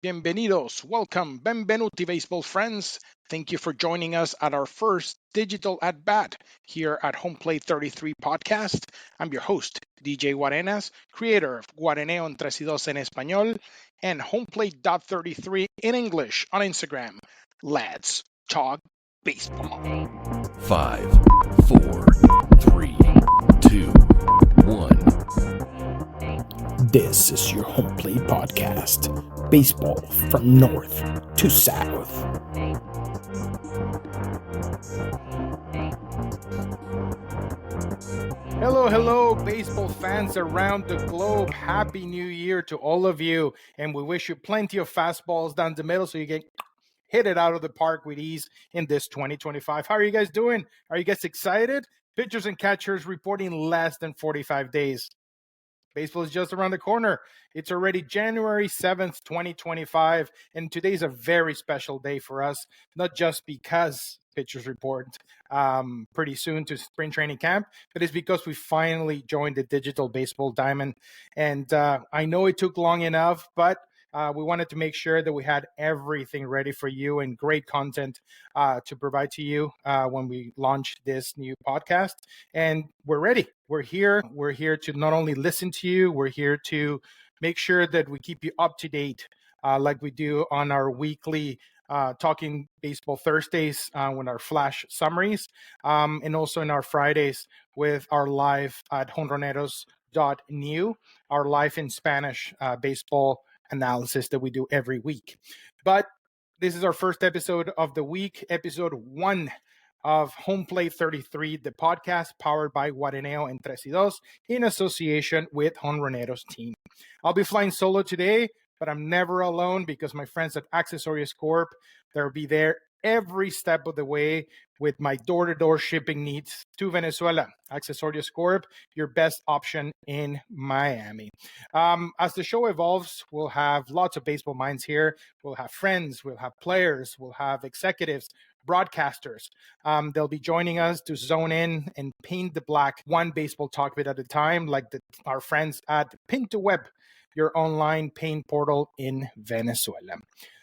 Bienvenidos, welcome, benvenuti, baseball friends. Thank you for joining us at our first digital at bat here at HomePlate 33 podcast. I'm your host, DJ Guarenas, creator of Guareneo en 3 y 2 en español and HomePlate.33 in English on Instagram. Let's talk baseball. 5, 4, 3, 2, 1. This is your HomePlate podcast. Baseball from north to south. Hello, baseball fans around the globe. Happy New Year to all of you. And we wish you plenty of fastballs down the middle so you can hit it out of the park with ease in this 2025. How are you guys doing? Are you guys excited? Pitchers and catchers reporting less than 45 days. Baseball is just around the corner. It's already January 7th, 2025, and today's a very special day for us, not just because pitchers report pretty soon to spring training camp, but it's because we finally joined the digital baseball diamond. And I know it took long enough, but we wanted to make sure that we had everything ready for you and great content to provide to you when we launch this new podcast. And we're ready. We're here. We're here to not only listen to you, we're here to make sure that we keep you up to date like we do on our weekly Talking Baseball Thursdays with our flash summaries, and also in our Fridays with our live at honroneros.new, our live in Spanish baseball analysis that we do every week. But this is our first episode of the week, episode 1 of HomePlate 33, the podcast powered by Guareneo en 3 y 2 in association with Honroneros team. I'll be flying solo today, but I'm never alone because my friends at Accessorios Corp, they'll be there every step of the way with my door-to-door shipping needs to Venezuela. Accessorios Corp, your best option in Miami. As the show evolves, we'll have lots of baseball minds here. We'll have friends, we'll have players, we'll have executives, broadcasters. They'll be joining us to zone in and paint the black one baseball talk bit at a time, like our friends at Pin to Web, your online paint portal in Venezuela.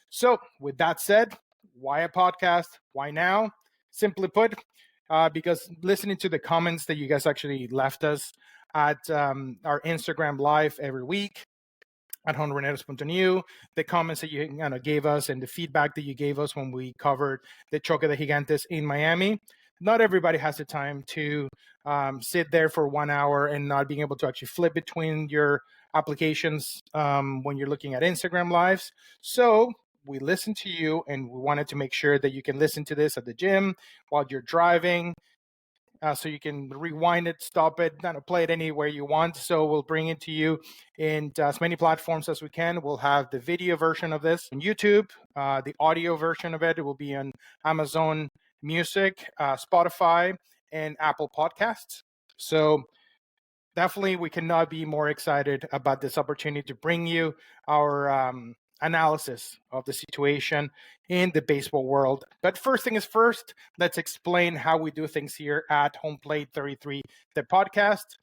So with that said, why a podcast? Why now? Simply put, because listening to the comments that you guys actually left us at our Instagram live every week at honroneros.new, the comments that you gave us and the feedback that you gave us when we covered the Choque de Gigantes in Miami. Not everybody has the time to sit there for 1 hour and not being able to actually flip between your applications when you're looking at Instagram lives. So we listened to you and we wanted to make sure that you can listen to this at the gym while you're driving. So you can rewind it, stop it, play it anywhere you want. So we'll bring it to you in as many platforms as we can. We'll have the video version of this on YouTube. The audio version of it will be on Amazon Music, Spotify, and Apple Podcasts. So definitely we cannot be more excited about this opportunity to bring you our analysis of the situation in the baseball world. But first thing is first, let's explain how we do things here at HomePlate 33, the podcast.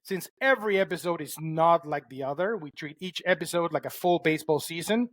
Since every episode is not like the other, we treat each episode like a full baseball season.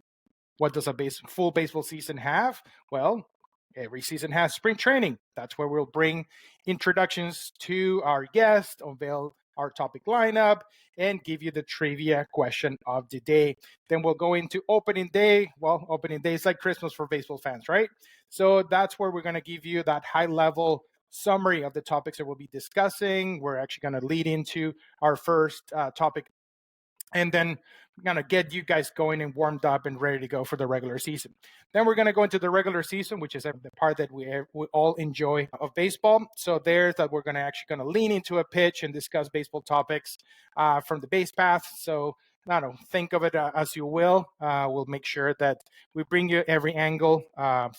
What does a full baseball season have? Well, every season has spring training. That's where we'll bring introductions to our guests, unveil our topic lineup, and give you the trivia question of the day. Then we'll go into opening day. Well, opening day is like Christmas for baseball fans, right? So that's where we're going to give you that high-level summary of the topics that we'll be discussing. We're actually going to lead into our first topic, and then we're going to get you guys going and warmed up and ready to go for the regular season. Then we're going to go into the regular season, which is the part that we all enjoy of baseball. So there's that we're going to lean into a pitch and discuss baseball topics from the base path. So think of it as you will. We'll make sure that we bring you every angle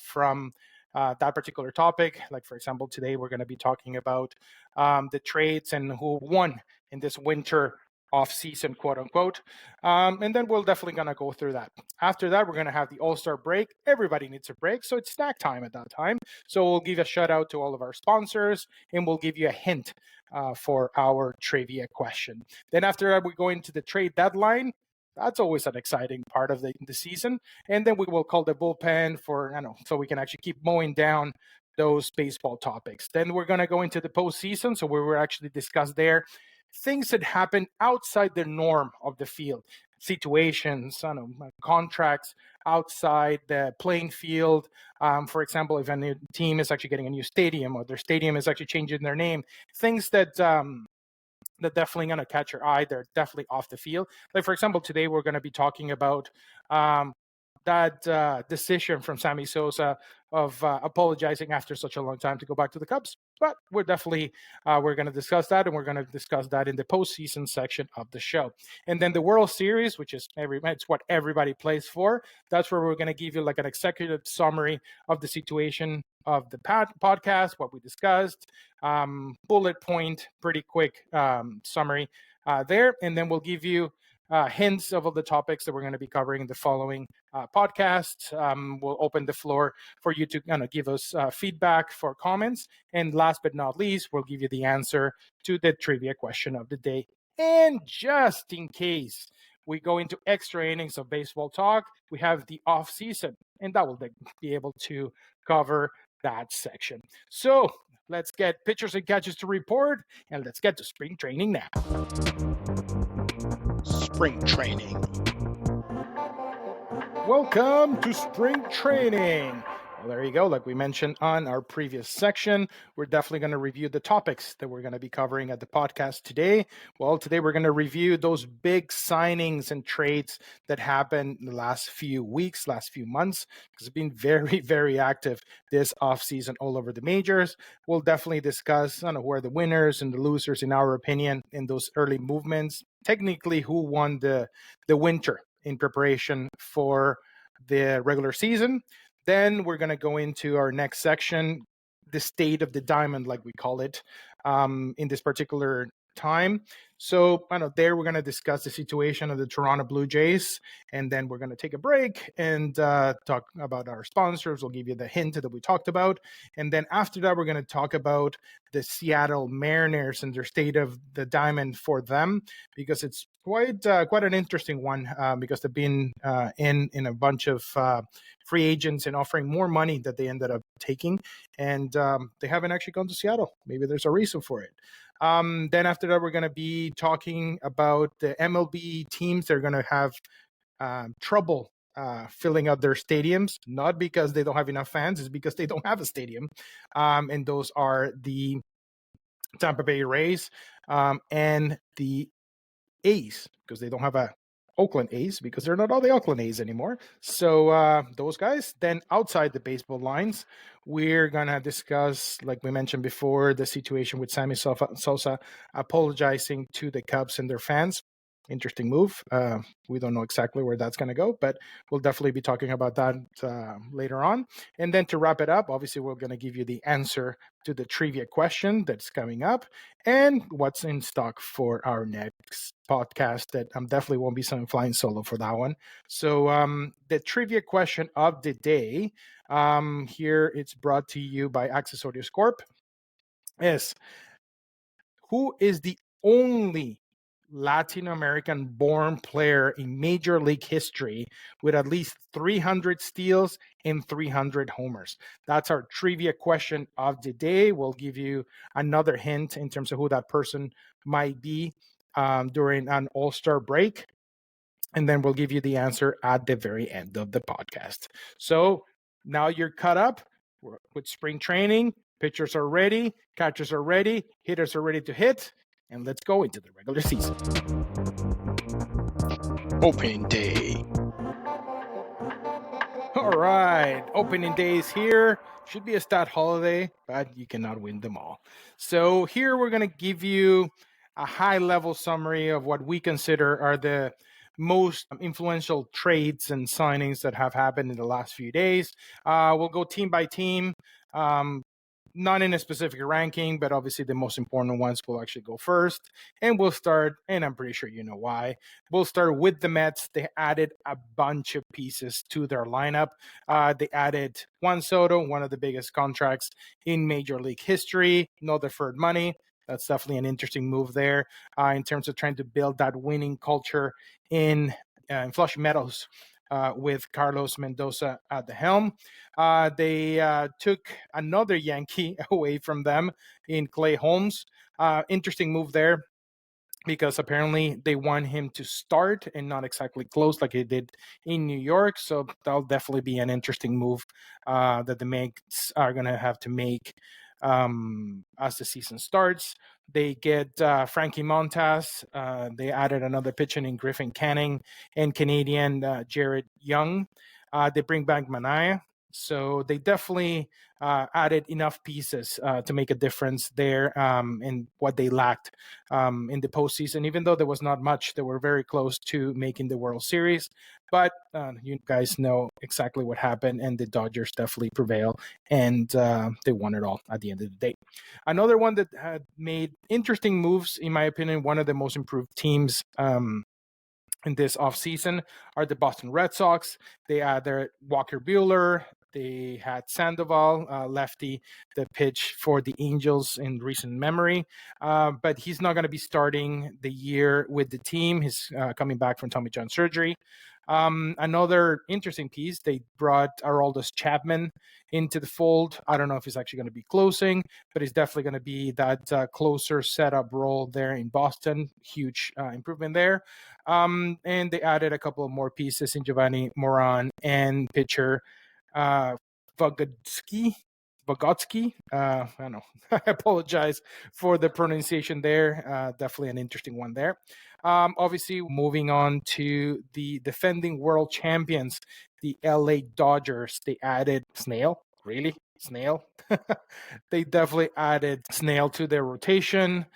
from that particular topic. Like, for example, today we're going to be talking about the trades and who won in this winter off-season, quote unquote. And then we're definitely going to go through that. After that, we're going to have the All-Star break. Everybody needs a break, so it's snack time at that time. So we'll give a shout out to all of our sponsors, and we'll give you a hint for our trivia question. Then after that, we go into the trade deadline. That's always an exciting part of the season. And then we will call the bullpen for, so we can actually keep mowing down those baseball topics. Then we're going to go into the postseason. So we will actually discuss there things that happen outside the norm of the field, situations, contracts outside the playing field. For example, if a new team is actually getting a new stadium or their stadium is actually changing their name, things that that definitely going to catch your eye. They're definitely off the field. Like, for example, today we're going to be talking about that decision from Sammy Sosa of apologizing after such a long time to go back to the Cubs. But we're definitely we're going to discuss that, and we're going to discuss that in the postseason section of the show. And then the World Series, which is it's what everybody plays for. That's where we're going to give you like an executive summary of the situation of the podcast, what we discussed, bullet point, pretty quick summary there, and then we'll give you hints of all the topics that we're going to be covering in the following podcast. We'll open the floor for you to give us feedback for comments. And last but not least, we'll give you the answer to the trivia question of the day. And just in case we go into extra innings of baseball talk, we have the off season, and that will be able to cover that section. So let's get pitchers and catches to report, and let's get to spring training now. Spring training. Welcome to spring training. Well, there you go. Like we mentioned on our previous section, we're definitely going to review the topics that we're going to be covering at the podcast today. Well, today we're going to review those big signings and trades that happened in the last few weeks, last few months, because it's been very, very active this offseason all over the majors. We'll definitely discuss who are the winners and the losers, in our opinion, in those early movements. Technically, who won the winter in preparation for the regular season. Then we're going to go into our next section, the state of the diamond, like we call it, in this particular time. So there we're going to discuss the situation of the Toronto Blue Jays, and then we're going to take a break and talk about our sponsors. We'll give you the hint that we talked about, and then after that, we're going to talk about the Seattle Mariners and their state of the diamond for them, because it's quite an interesting one, because they've been in a bunch of free agents and offering more money that they ended up taking, and they haven't actually gone to Seattle. Maybe there's a reason for it. Then after that, we're going to be talking about the MiLB teams that are going to have trouble filling out their stadiums, not because they don't have enough fans, it's because they don't have a stadium. And those are the Tampa Bay Rays and the A's, because they don't have a Oakland A's, because they're not all the Oakland A's anymore. So those guys. Then outside the baseball lines, we're going to discuss, like we mentioned before, the situation with Sammy Sosa apologizing to the Cubs and their fans. Interesting move. We don't know exactly where that's going to go, but we'll definitely be talking about that later on. And then to wrap it up, obviously, we're going to give you the answer to the trivia question that's coming up and what's in stock for our next podcast that definitely won't be some flying solo for that one. So the trivia question of the day, here it's brought to you by Accessorios Corp, is who is the only Latin American born player in Major League history with at least 300 steals and 300 homers? That's our trivia question of the day. We'll give you another hint in terms of who that person might be during an All-Star break. And then we'll give you the answer at the very end of the podcast. So now you're caught up with spring training. Pitchers are ready, catchers are ready, hitters are ready to hit, and let's go into the regular season. Opening day. All right, opening days here. Should be a stat holiday, but you cannot win them all. So here we're going to give you a high-level summary of what we consider are the most influential trades and signings that have happened in the last few days. We'll go team by team. Not in a specific ranking, but obviously the most important ones will actually go first. And we'll start, and I'm pretty sure you know why. We'll start with the Mets. They added a bunch of pieces to their lineup. They added Juan Soto, one of the biggest contracts in Major League history. No deferred money. That's definitely an interesting move there in terms of trying to build that winning culture in in Flushing Meadows with Carlos Mendoza at the helm. They took another Yankee away from them in Clay Holmes. Interesting move there, because apparently they want him to start and not exactly close like he did in New York. So that'll definitely be an interesting move that the Mets are going to have to make as the season starts. They get Frankie Montas. They added another pitcher in Griffin Canning and Canadian Jared Young. They bring back Manaya. So they definitely added enough pieces to make a difference there in what they lacked in the postseason. Even though there was not much, they were very close to making the World Series. But you guys know exactly what happened, and the Dodgers definitely prevail, and they won it all at the end of the day. Another one that had made interesting moves, in my opinion, one of the most improved teams in this offseason are the Boston Red Sox. They added Walker Buehler. They had Sandoval, lefty, that pitched for the Angels in recent memory. But he's not going to be starting the year with the team. He's coming back from Tommy John surgery. Another interesting piece, they brought Aroldis Chapman into the fold. I don't know if he's actually going to be closing, but he's definitely going to be that closer setup role there in Boston. Huge improvement there. And they added a couple of more pieces in Giovanni Moran and pitcher Vygotsky. I don't know. I apologize for the pronunciation there. Definitely an interesting one there. Obviously, moving on to the defending world champions, the LA Dodgers. They added Snail. Really? Snail? They definitely added Snail to their rotation.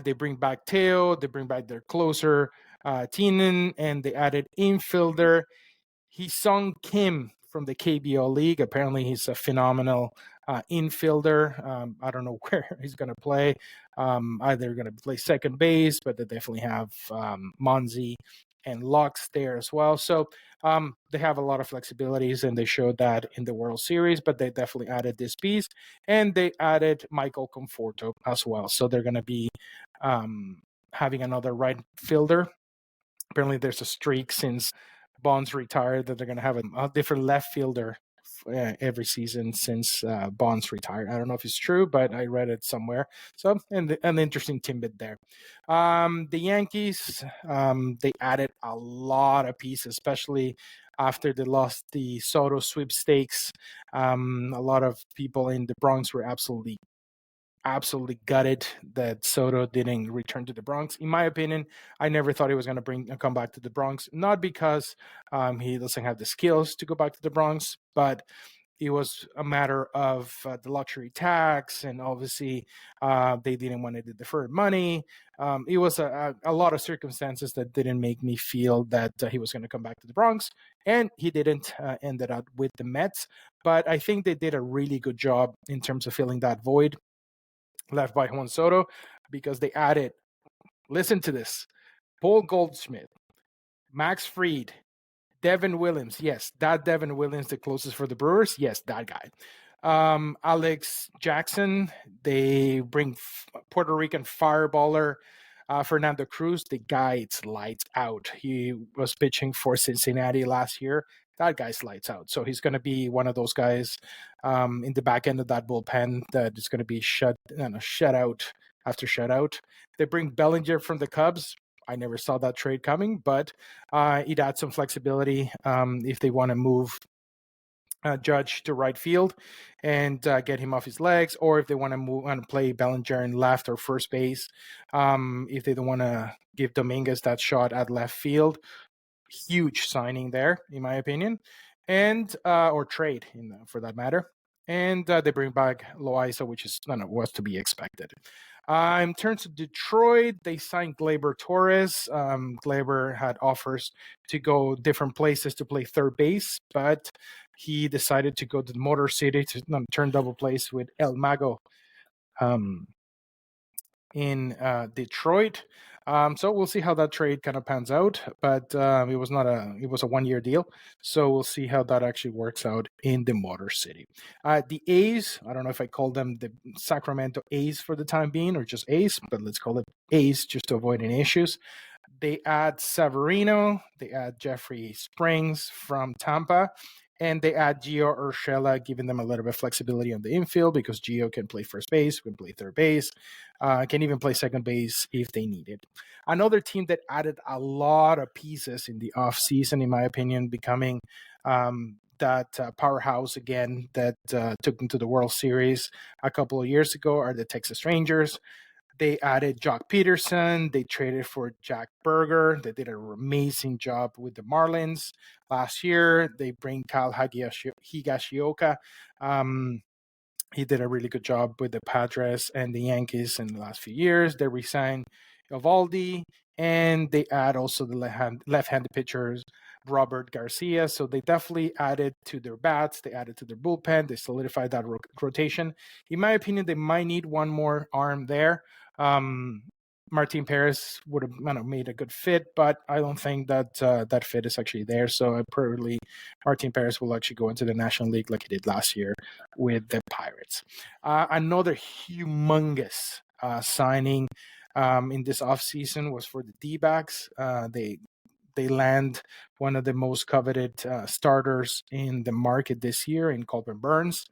They bring back Teo. They bring back their closer, Teenan, and they added infielder Hee-Sung Kim from the KBO League. Apparently, he's a phenomenal infielder. I don't know where he's going to play. Either going to play second base, but they definitely have Monzi and Lux there as well. So they have a lot of flexibilities, and they showed that in the World Series, but they definitely added this piece. And they added Michael Conforto as well. So they're going to be having another right fielder. Apparently, there's a streak since Bonds retired that they're going to have a different left fielder every season since Bonds retired. I don't know if it's true, but I read it somewhere. So, an interesting tidbit there. The Yankees, they added a lot of pieces, especially after they lost the Soto sweepstakes. A lot of people in the Bronx were absolutely gutted that Soto didn't return to the Bronx. In my opinion, I never thought he was going to come back to the Bronx, not because he doesn't have the skills to go back to the Bronx, but it was a matter of the luxury tax, and obviously they didn't want to defer money. It was a lot of circumstances that didn't make me feel that he was going to come back to the Bronx, and he didn't. Ended up with the Mets, but I think they did a really good job in terms of filling that void left by Juan Soto, because they added, listen to this, Paul Goldschmidt, Max Fried, Devin Williams. Yes, that Devin Williams, the closest for the Brewers. Yes, that guy. Alex Jackson. They bring Puerto Rican fireballer Fernando Cruz. The guy, it's lights out. He was pitching for Cincinnati last year. That guy's lights out. So he's going to be one of those guys in the back end of that bullpen that is going to be shut out after shutout. They bring Bellinger from the Cubs. I never saw that trade coming, but it adds some flexibility if they want to move Judge to right field and get him off his legs, or if they want to play Bellinger in left or first base, if they don't want to give Dominguez that shot at left field. Huge signing there, in my opinion, and or trade for that matter. And they bring back Loaiza, which is was to be expected. In terms of Detroit, they signed Gleyber Torres. Gleyber had offers to go different places to play third base, but he decided to go to the Motor City to turn double plays with El Mago in Detroit. So we'll see how that trade kind of pans out, but it was a 1-year deal. So we'll see how that actually works out in the Motor City. The A's, I don't know if I call them the Sacramento A's for the time being or just A's, but let's call it A's just to avoid any issues. They add Severino, they add Jeffrey Springs from Tampa, and they add Gio Urshela, giving them a little bit of flexibility on the infield because Gio can play first base, can play third base, can even play second base if they need it. Another team that added a lot of pieces in the offseason, in my opinion, becoming that powerhouse again that took them to the World Series a couple of years ago are the Texas Rangers. They added Jock Peterson. They traded for Jack Berger. They did an amazing job with the Marlins last year. They bring Kyle Higashioka. He did a really good job with the Padres and the Yankees in the last few years. They re-signed Evaldi, and they add also the left-handed pitchers Robert Garcia. So they definitely added to their bats. They added to their bullpen. They solidified that rotation. In my opinion, they might need one more arm there. Martin Perez would have made a good fit, but I don't think that that fit is actually there. So I probably Martin Perez will actually go into the National League like he did last year with the Pirates. Another humongous signing in this offseason was for the D-backs. They land one of the most coveted starters in the market this year in Colton Burns.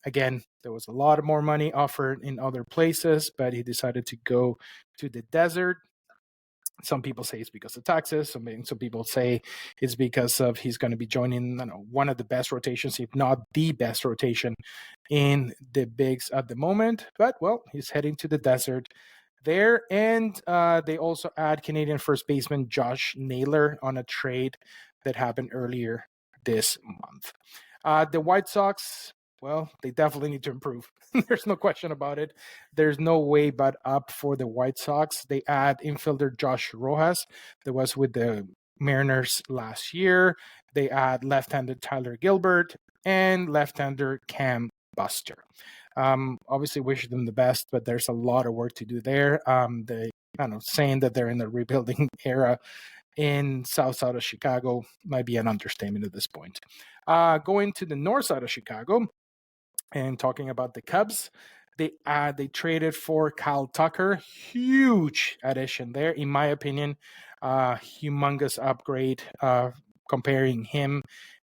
Again, there was a lot of more money offered in other places, but he decided to go to the desert. Some people say it's because of taxes. Some people say it's because of he's going to be joining one of the best rotations, if not the best rotation in the bigs at the moment. But, well, he's heading to the desert there. And they also add Canadian first baseman Josh Naylor on a trade that happened earlier this month. The White Sox, well, they definitely need to improve. There's no question about it. There's no way but up for the White Sox. They add infielder Josh Rojas that was with the Mariners last year. They add left-handed Tyler Gilbert and left-hander Cam Buster. Obviously wish them the best, but there's a lot of work to do there. Saying that they're in the rebuilding era in south side of Chicago might be an understatement at this point. Going to the north side of Chicago and talking about the Cubs, they traded for Kyle Tucker. Huge addition there, in my opinion. Humongous upgrade comparing him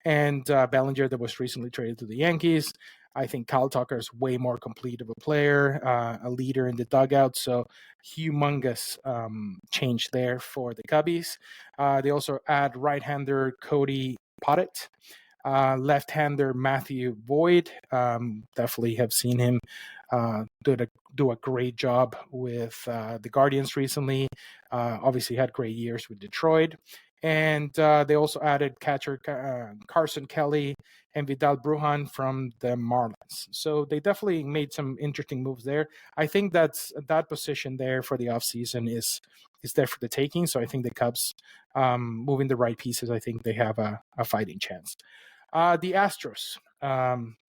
and Bellinger that was recently traded to the Yankees. I think Kyle Tucker is way more complete of a player, a leader in the dugout. So humongous change there for the Cubbies. They also add right-hander Cody Pottet, left-hander Matthew Boyd. Definitely have seen him do a great job with the Guardians recently. Obviously had great years with Detroit. And they also added catcher Carson Kelly and Vidal Brujan from the Marlins. So they definitely made some interesting moves there. I think that position there for the offseason is there for the taking. So I think the Cubs moving the right pieces, I think they have a fighting chance. The Astros,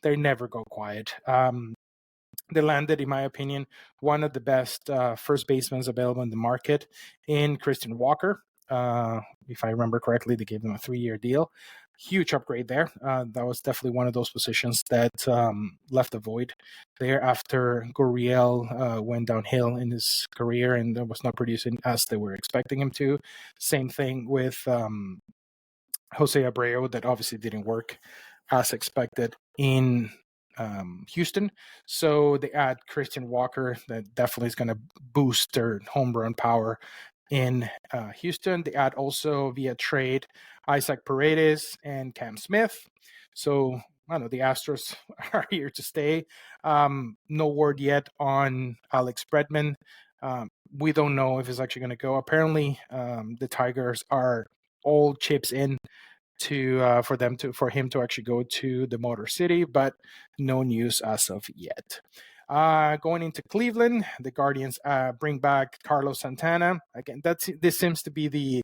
they never go quiet. They landed, in my opinion, one of the best first basemen available in the market in Christian Walker. If I remember correctly, they gave them a 3-year deal. Huge upgrade there. That was definitely one of those positions that left a void there after Gurriel went downhill in his career and was not producing as they were expecting him to. Same thing with Jose Abreu, that obviously didn't work as expected in Houston. So they add Christian Walker that definitely is going to boost their home run power in Houston. They add also via trade Isaac Paredes and Cam Smith. So I know the Astros are here to stay. No word yet on Alex Bregman. We don't know if it's actually going to go. Apparently, the Tigers are all chips in to for him to actually go to the Motor City, but no news as of yet. Going into Cleveland, the Guardians bring back Carlos Santana. Again, this seems to be the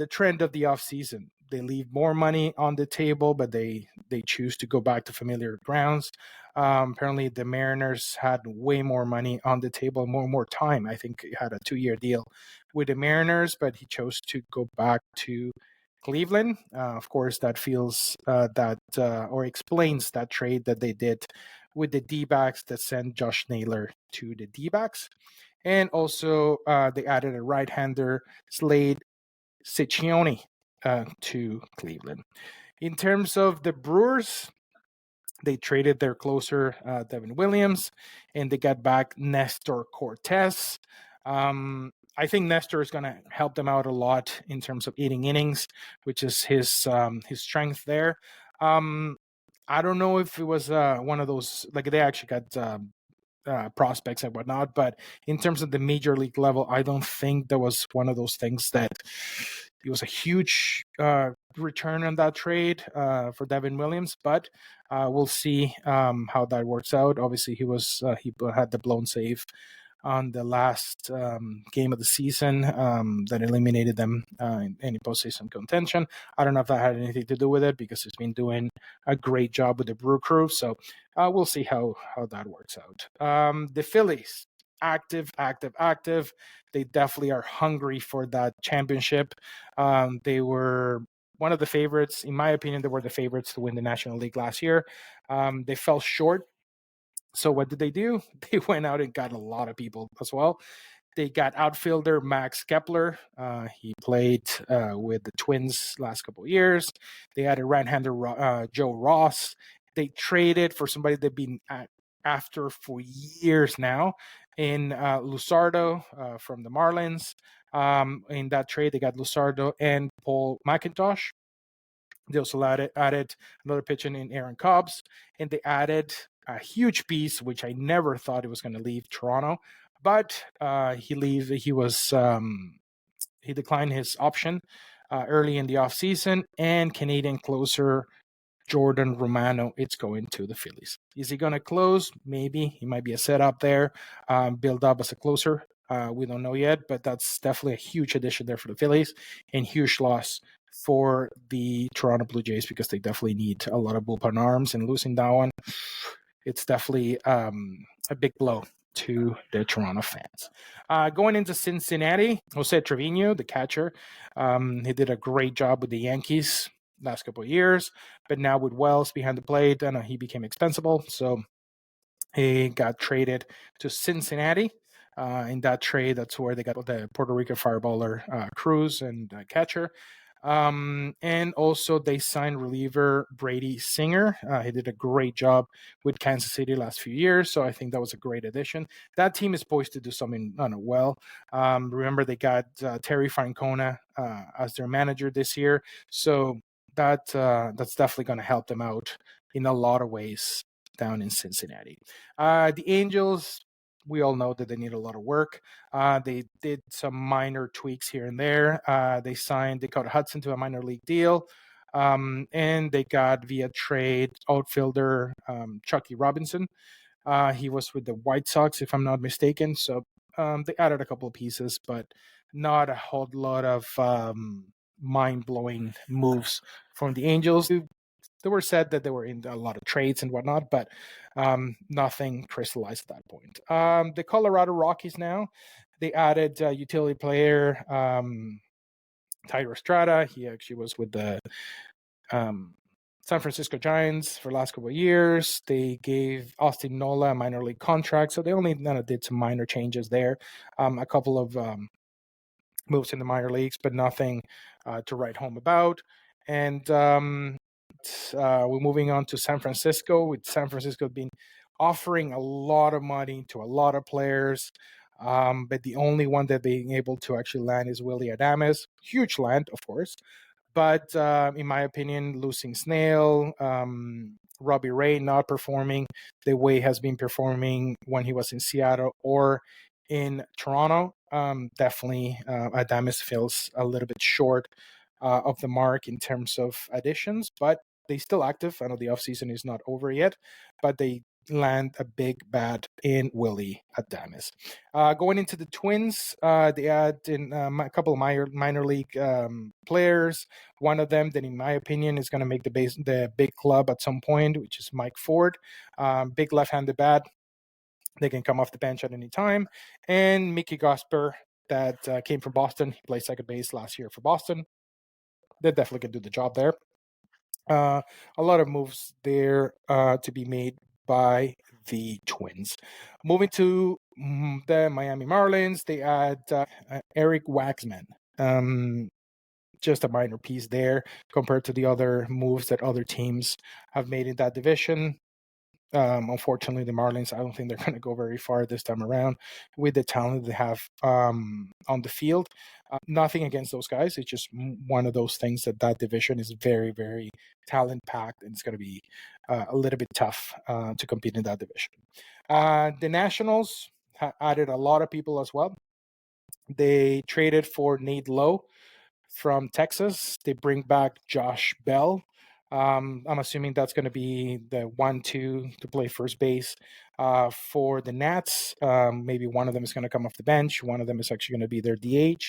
trend of the offseason. They leave more money on the table, but they choose to go back to familiar grounds. Apparently, the Mariners had way more money on the table, more time. I think he had a 2-year deal with the Mariners, but he chose to go back to Cleveland. Of course, that feels or explains that trade that they did with the D-backs that sent Josh Naylor to the D-backs. And also, they added a right-hander, Slade Ciccione, to Cleveland. In terms of the Brewers, they traded their closer, Devin Williams, and they got back Nestor Cortez. I think Nestor is going to help them out a lot in terms of eating innings, which is his strength there. I don't know if it was one of those, like they actually got prospects and whatnot, but in terms of the major league level, I don't think there was one of those things that it was a huge return on that trade for Devin Williams, but we'll see how that works out. Obviously, he had the blown save on the last game of the season that eliminated them in any postseason contention. I don't know if that had anything to do with it because he's been doing a great job with the Brew Crew. So we'll see how that works out. The Phillies, active. They definitely are hungry for that championship. They were one of the favorites. In my opinion, they were the favorites to win the National League last year. They fell short. So what did they do? They went out and got a lot of people as well. They got outfielder Max Kepler. He played with the Twins last couple of years. They had a right-hander Joe Ross. They traded for somebody they've been after for years now in Luzardo from the Marlins. In that trade, they got Luzardo and Paul McIntosh. They also added another pitcher in Aaron Cobbs, and they added a huge piece, which I never thought it was going to leave Toronto, but he declined his option early in the offseason, and Canadian closer Jordan Romano, it's going to the Phillies. Is he going to close? Maybe. He might be a setup there, build up as a closer. We don't know yet, but that's definitely a huge addition there for the Phillies and huge loss for the Toronto Blue Jays because they definitely need a lot of bullpen arms, and losing that one, it's definitely a big blow to the Toronto fans. Going into Cincinnati, Jose Trevino, the catcher, he did a great job with the Yankees last couple of years, but now with Wells behind the plate, he became expensible, so he got traded to Cincinnati. In that trade, that's where they got the Puerto Rican fireballer Cruz and catcher. And also they signed reliever Brady Singer. He did a great job with Kansas City last few years, so I think that was a great addition. That team is poised to do something well. Remember, they got Terry Francona as their manager this year, so that's definitely going to help them out in a lot of ways down in Cincinnati. The Angels, we all know that they need a lot of work. They did some minor tweaks here and there. They signed Dakota Hudson to a minor league deal. And they got via trade outfielder Chucky Robinson. He was with the White Sox, if I'm not mistaken. So they added a couple of pieces, but not a whole lot of mind-blowing moves from the Angels. They were said that they were in a lot of trades and whatnot, but nothing crystallized at that point. The Colorado Rockies now, they added utility player Tyler Strata. He actually was with the San Francisco Giants for the last couple of years. They gave Austin Nola a minor league contract, so they only did some minor changes there. A couple of moves in the minor leagues, but nothing to write home about. And we're moving on to San Francisco, with San Francisco being offering a lot of money to a lot of players. But the only one that being able to actually land is Willie Adames. Huge land, of course. But in my opinion, losing Snail, Robbie Ray not performing the way he has been performing when he was in Seattle or in Toronto, definitely Adames feels a little bit short of the mark in terms of additions, but they still active. I know the offseason is not over yet, but they land a big bat in Willie Adames. Going into the Twins, they add in a couple of minor league players. One of them that, in my opinion, is going to make the big club at some point, which is Mike Ford. Big left-handed bat. They can come off the bench at any time. And Mickey Gosper, that came from Boston. He played second base last year for Boston. They definitely can do the job there. A lot of moves there to be made by the Twins. Moving to The Miami Marlins, they add Eric Waxman. Just a minor piece there compared to the other moves that other teams have made in that division. Unfortunately, the Marlins, I don't think they're going to go very far this time around with the talent they have on the field. Nothing against those guys. It's just one of those things that division is very, very talent packed, and it's going to be a little bit tough to compete in that division. The Nationals added a lot of people as well. They traded for Nate Lowe from Texas. They bring back Josh Bell. I'm assuming that's going to be the 1-2 to play first base for the Nats. Maybe one of them is going to come off the bench. One of them is actually going to be their DH.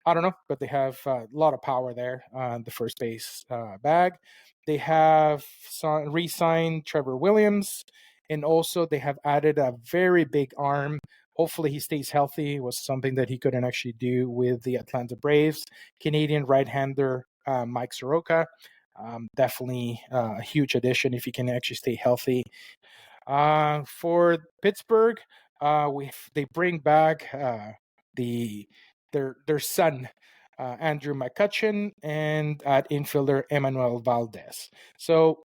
I don't know, but they have a lot of power there on the first base bag. They have re-signed Trevor Williams, and also they have added a very big arm. Hopefully he stays healthy. It was something that he couldn't actually do with the Atlanta Braves. Canadian right-hander Mike Soroka. Definitely a huge addition if he can actually stay healthy. For Pittsburgh, they bring back their son, Andrew McCutcheon, and at infielder Emmanuel Valdez. So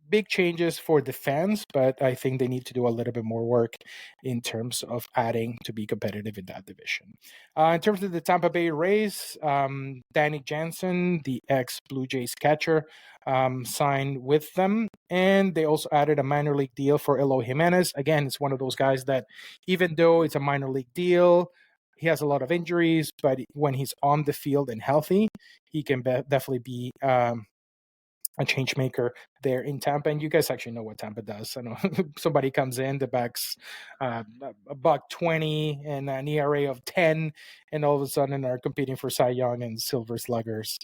big changes for the fans, but I think they need to do a little bit more work in terms of adding to be competitive in that division. In terms of the Tampa Bay Rays, Danny Jansen, the ex-Blue Jays catcher, signed with them, and they also added a minor league deal for Eloy Jimenez. Again, it's one of those guys that even though it's a minor league deal, he has a lot of injuries, but when he's on the field and healthy, he can definitely be a change maker there in Tampa. And you guys actually know what Tampa does. I know somebody comes in, the backs a $1.20 and an ERA of 10, and all of a sudden are competing for Cy Young and Silver Sluggers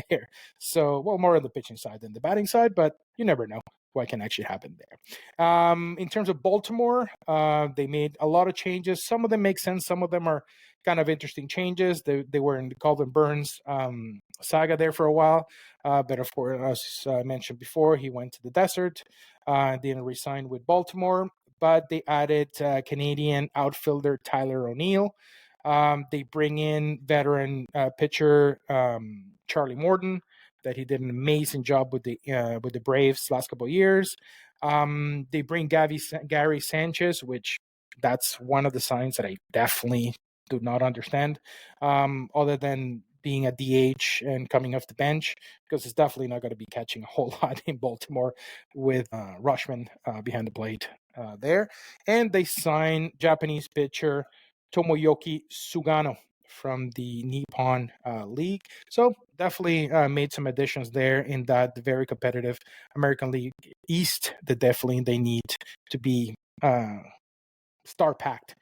there. So, well, more on the pitching side than the batting side, but you never know what can actually happen there. In terms of Baltimore, they made a lot of changes. Some of them make sense. Some of them are kind of interesting changes. They were in the Calvin Burns saga there for a while. But of course, as I mentioned before, he went to the desert, didn't resign with Baltimore, but they added Canadian outfielder Tyler O'Neill. They bring in veteran pitcher Charlie Morton, that he did an amazing job with the Braves last couple of years. They bring Gary Sanchez, which that's one of the signs that I definitely do not understand, other than being a DH and coming off the bench, because it's definitely not going to be catching a whole lot in Baltimore with Rushman behind the plate there. And they signed Japanese pitcher Tomoyoki Sugano from the Nippon League. So definitely made some additions there in that very competitive American League East that definitely they need to be star-packed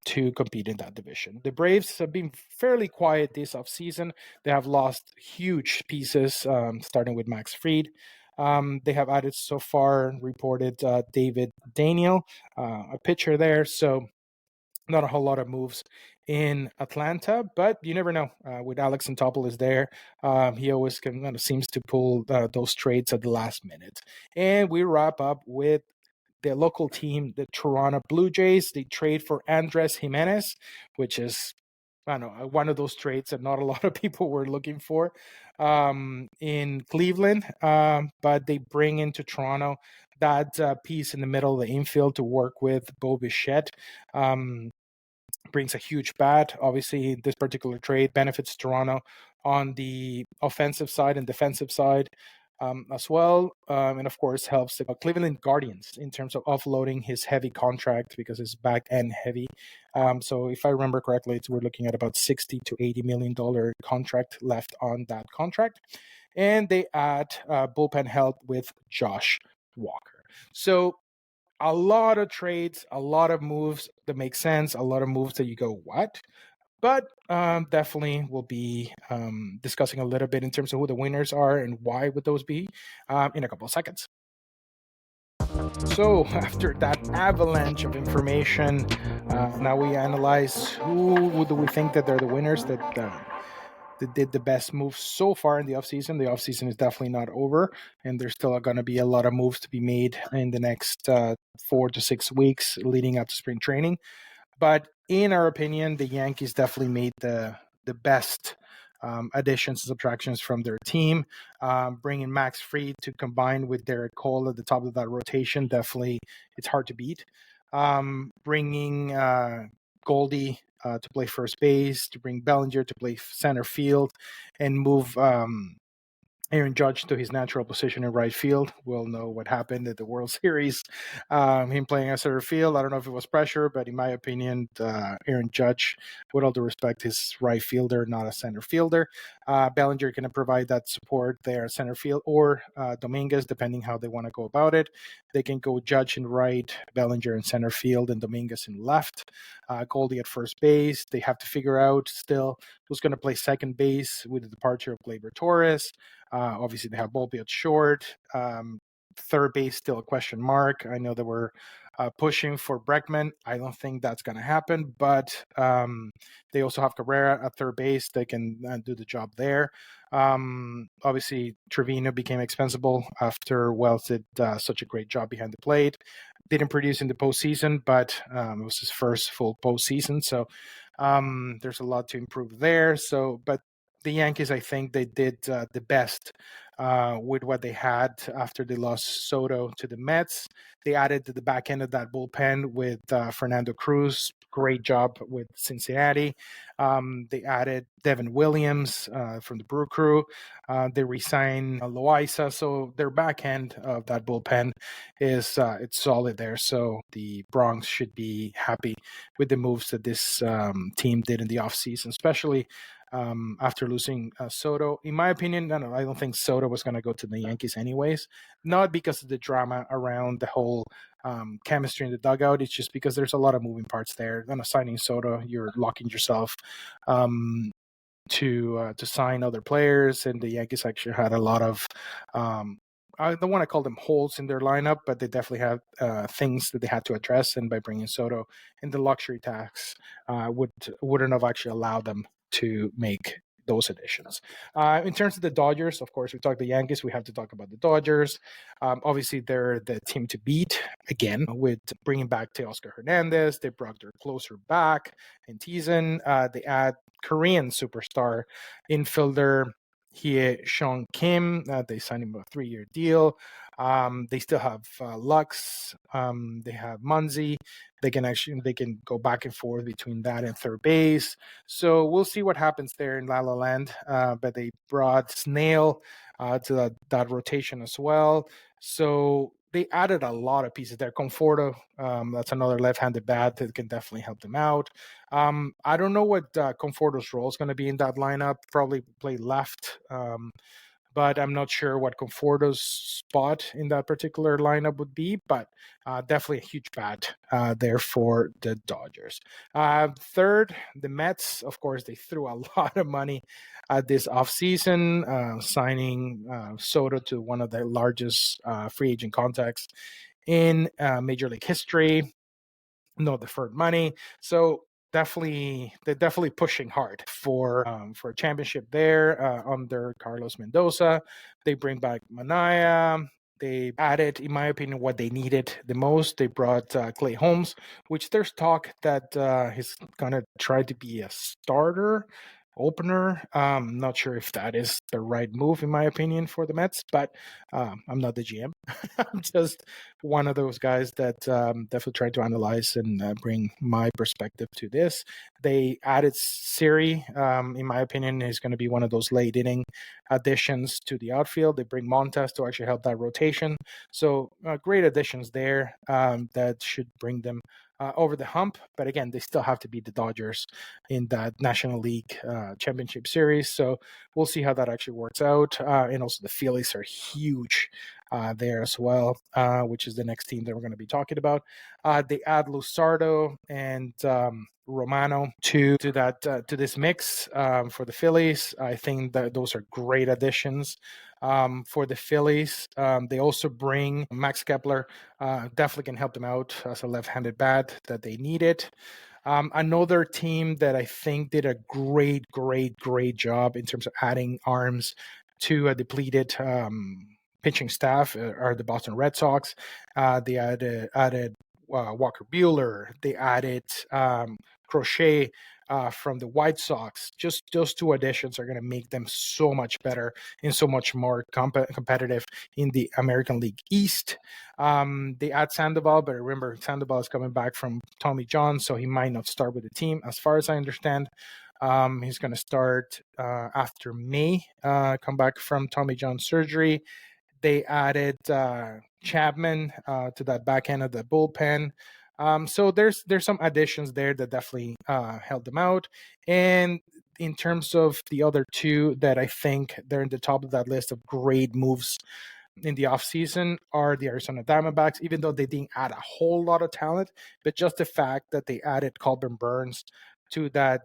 to compete in that division. The Braves have been fairly quiet this offseason. They have lost huge pieces, starting with Max Fried. They have added so far, reported David Daniel, a pitcher there. So not a whole lot of moves in Atlanta, but you never know. With Alex Antopoulos there, he always kind of seems to pull those trades at the last minute. And we wrap up with their local team, the Toronto Blue Jays. They trade for Andres Jimenez, which is, I don't know, one of those trades that not a lot of people were looking for in Cleveland. But they bring into Toronto that piece in the middle of the infield to work with Bo Bichette. Brings a huge bat. Obviously, this particular trade benefits Toronto on the offensive side and defensive side as well. And of course, helps the Cleveland Guardians in terms of offloading his heavy contract, because it's back end heavy. So if I remember correctly, we're looking at about $60 to $80 million contract left on that contract. And they add bullpen help with Josh Walker. So a lot of trades, a lot of moves that make sense, a lot of moves that you go, what? But definitely we'll be discussing a little bit in terms of who the winners are and why would those be in a couple of seconds. So after that avalanche of information, now we analyze who do we think that they're the winners that they did the best moves so far in the offseason. The offseason is definitely not over, and there's still going to be a lot of moves to be made in the next 4 to 6 weeks leading up to spring training. But in our opinion, the Yankees definitely made the best additions and subtractions from their team. Bringing Max Fried to combine with Derek Cole at the top of that rotation, definitely it's hard to beat. Bringing Goldie to play first base, to bring Bellinger to play center field, and move Aaron Judge to his natural position in right field. We'll know what happened at the World Series. Him playing at center field. I don't know if it was pressure, but in my opinion, Aaron Judge, with all due respect, is right fielder, not a center fielder. Bellinger can provide that support there, center field, or Dominguez, depending how they want to go about it. They can go Judge in right, Bellinger in center field, and Dominguez in left. Goldie at first base. They have to figure out still who's going to play second base with the departure of Gleyber Torres. Obviously, they have Volpe at short. Third base still a question mark. I know they were pushing for Bregman. I don't think that's going to happen, but they also have Cabrera at third base. They can do the job there. Obviously, Trevino became expendable after Wells did such a great job behind the plate. Didn't produce in the postseason, but it was his first full postseason. So there's a lot to improve there. But the Yankees, I think they did the best with what they had after they lost Soto to the Mets. They added to the back end of that bullpen with Fernando Cruz. Great job with Cincinnati. They added Devin Williams from the Brew Crew. They re-signed Loaiza. So their back end of that bullpen is it's solid there. So the Bronx should be happy with the moves that this team did in the offseason, especially after losing Soto. In my opinion, I don't think Soto was going to go to the Yankees anyways. Not because of the drama around the whole chemistry in the dugout. It's just because there's a lot of moving parts there. Signing Soto, you're locking yourself to sign other players, and the Yankees actually had a lot of I don't want to call them holes in their lineup, but they definitely have things that they had to address. And by bringing Soto in, the luxury tax wouldn't have actually allowed them to make those additions. In terms of the Dodgers, of course, we talked the Yankees. We have to talk about the Dodgers. Obviously, they're the team to beat again with bringing back Teoscar Hernandez. They brought their closer back in Teason. They add Korean superstar infielder Sean Kim. They signed him a 3-year deal. They still have Lux. They have Munzie. They can go back and forth between that and third base. So we'll see what happens there in La La Land. But they brought Snail to that rotation as well. So they added a lot of pieces there. Conforto, that's another left-handed bat that can definitely help them out. I don't know what Conforto's role is going to be in that lineup. Probably play left. But I'm not sure what Conforto's spot in that particular lineup would be, but definitely a huge bat there for the Dodgers. Third, the Mets, of course, they threw a lot of money at this offseason, signing Soto to one of the largest free agent contracts in Major League history. No deferred money. So they're definitely pushing hard for a championship there under Carlos Mendoza. They bring back Manaya. They added, in my opinion, what they needed the most. They brought Clay Holmes, which there's talk that he's gonna try to be a starter opener. Not sure if that is the right move, in my opinion, for the Mets, but I'm not the GM. I'm just one of those guys that definitely try to analyze and bring my perspective to this. They added Siri, in my opinion, is going to be one of those late inning additions to the outfield. They bring Montes to actually help that rotation. So great additions there that should bring them over the hump. But again, they still have to beat the Dodgers in that National League Championship Series. So we'll see how that actually works out. And also the Phillies are huge there as well, which is the next team that we're going to be talking about. They add Luzardo and Romano to this mix for the Phillies. I think that those are great additions for the Phillies. They also bring Max Kepler. Definitely can help them out as a left-handed bat that they needed. Another team that I think did a great job in terms of adding arms to a depleted pitching staff are the Boston Red Sox. They added Walker Buehler. They added Crochet from the White Sox. Just those two additions are going to make them so much better and so much more competitive in the American League East. They add Sandoval, but remember, Sandoval is coming back from Tommy John, so he might not start with the team, as far as I understand. He's going to start after May, come back from Tommy John surgery. They added Chapman to that back end of the bullpen. So there's some additions there that definitely helped them out. And in terms of the other two that I think they're in the top of that list of great moves in the offseason are the Arizona Diamondbacks, even though they didn't add a whole lot of talent, but just the fact that they added Corbin Burns to that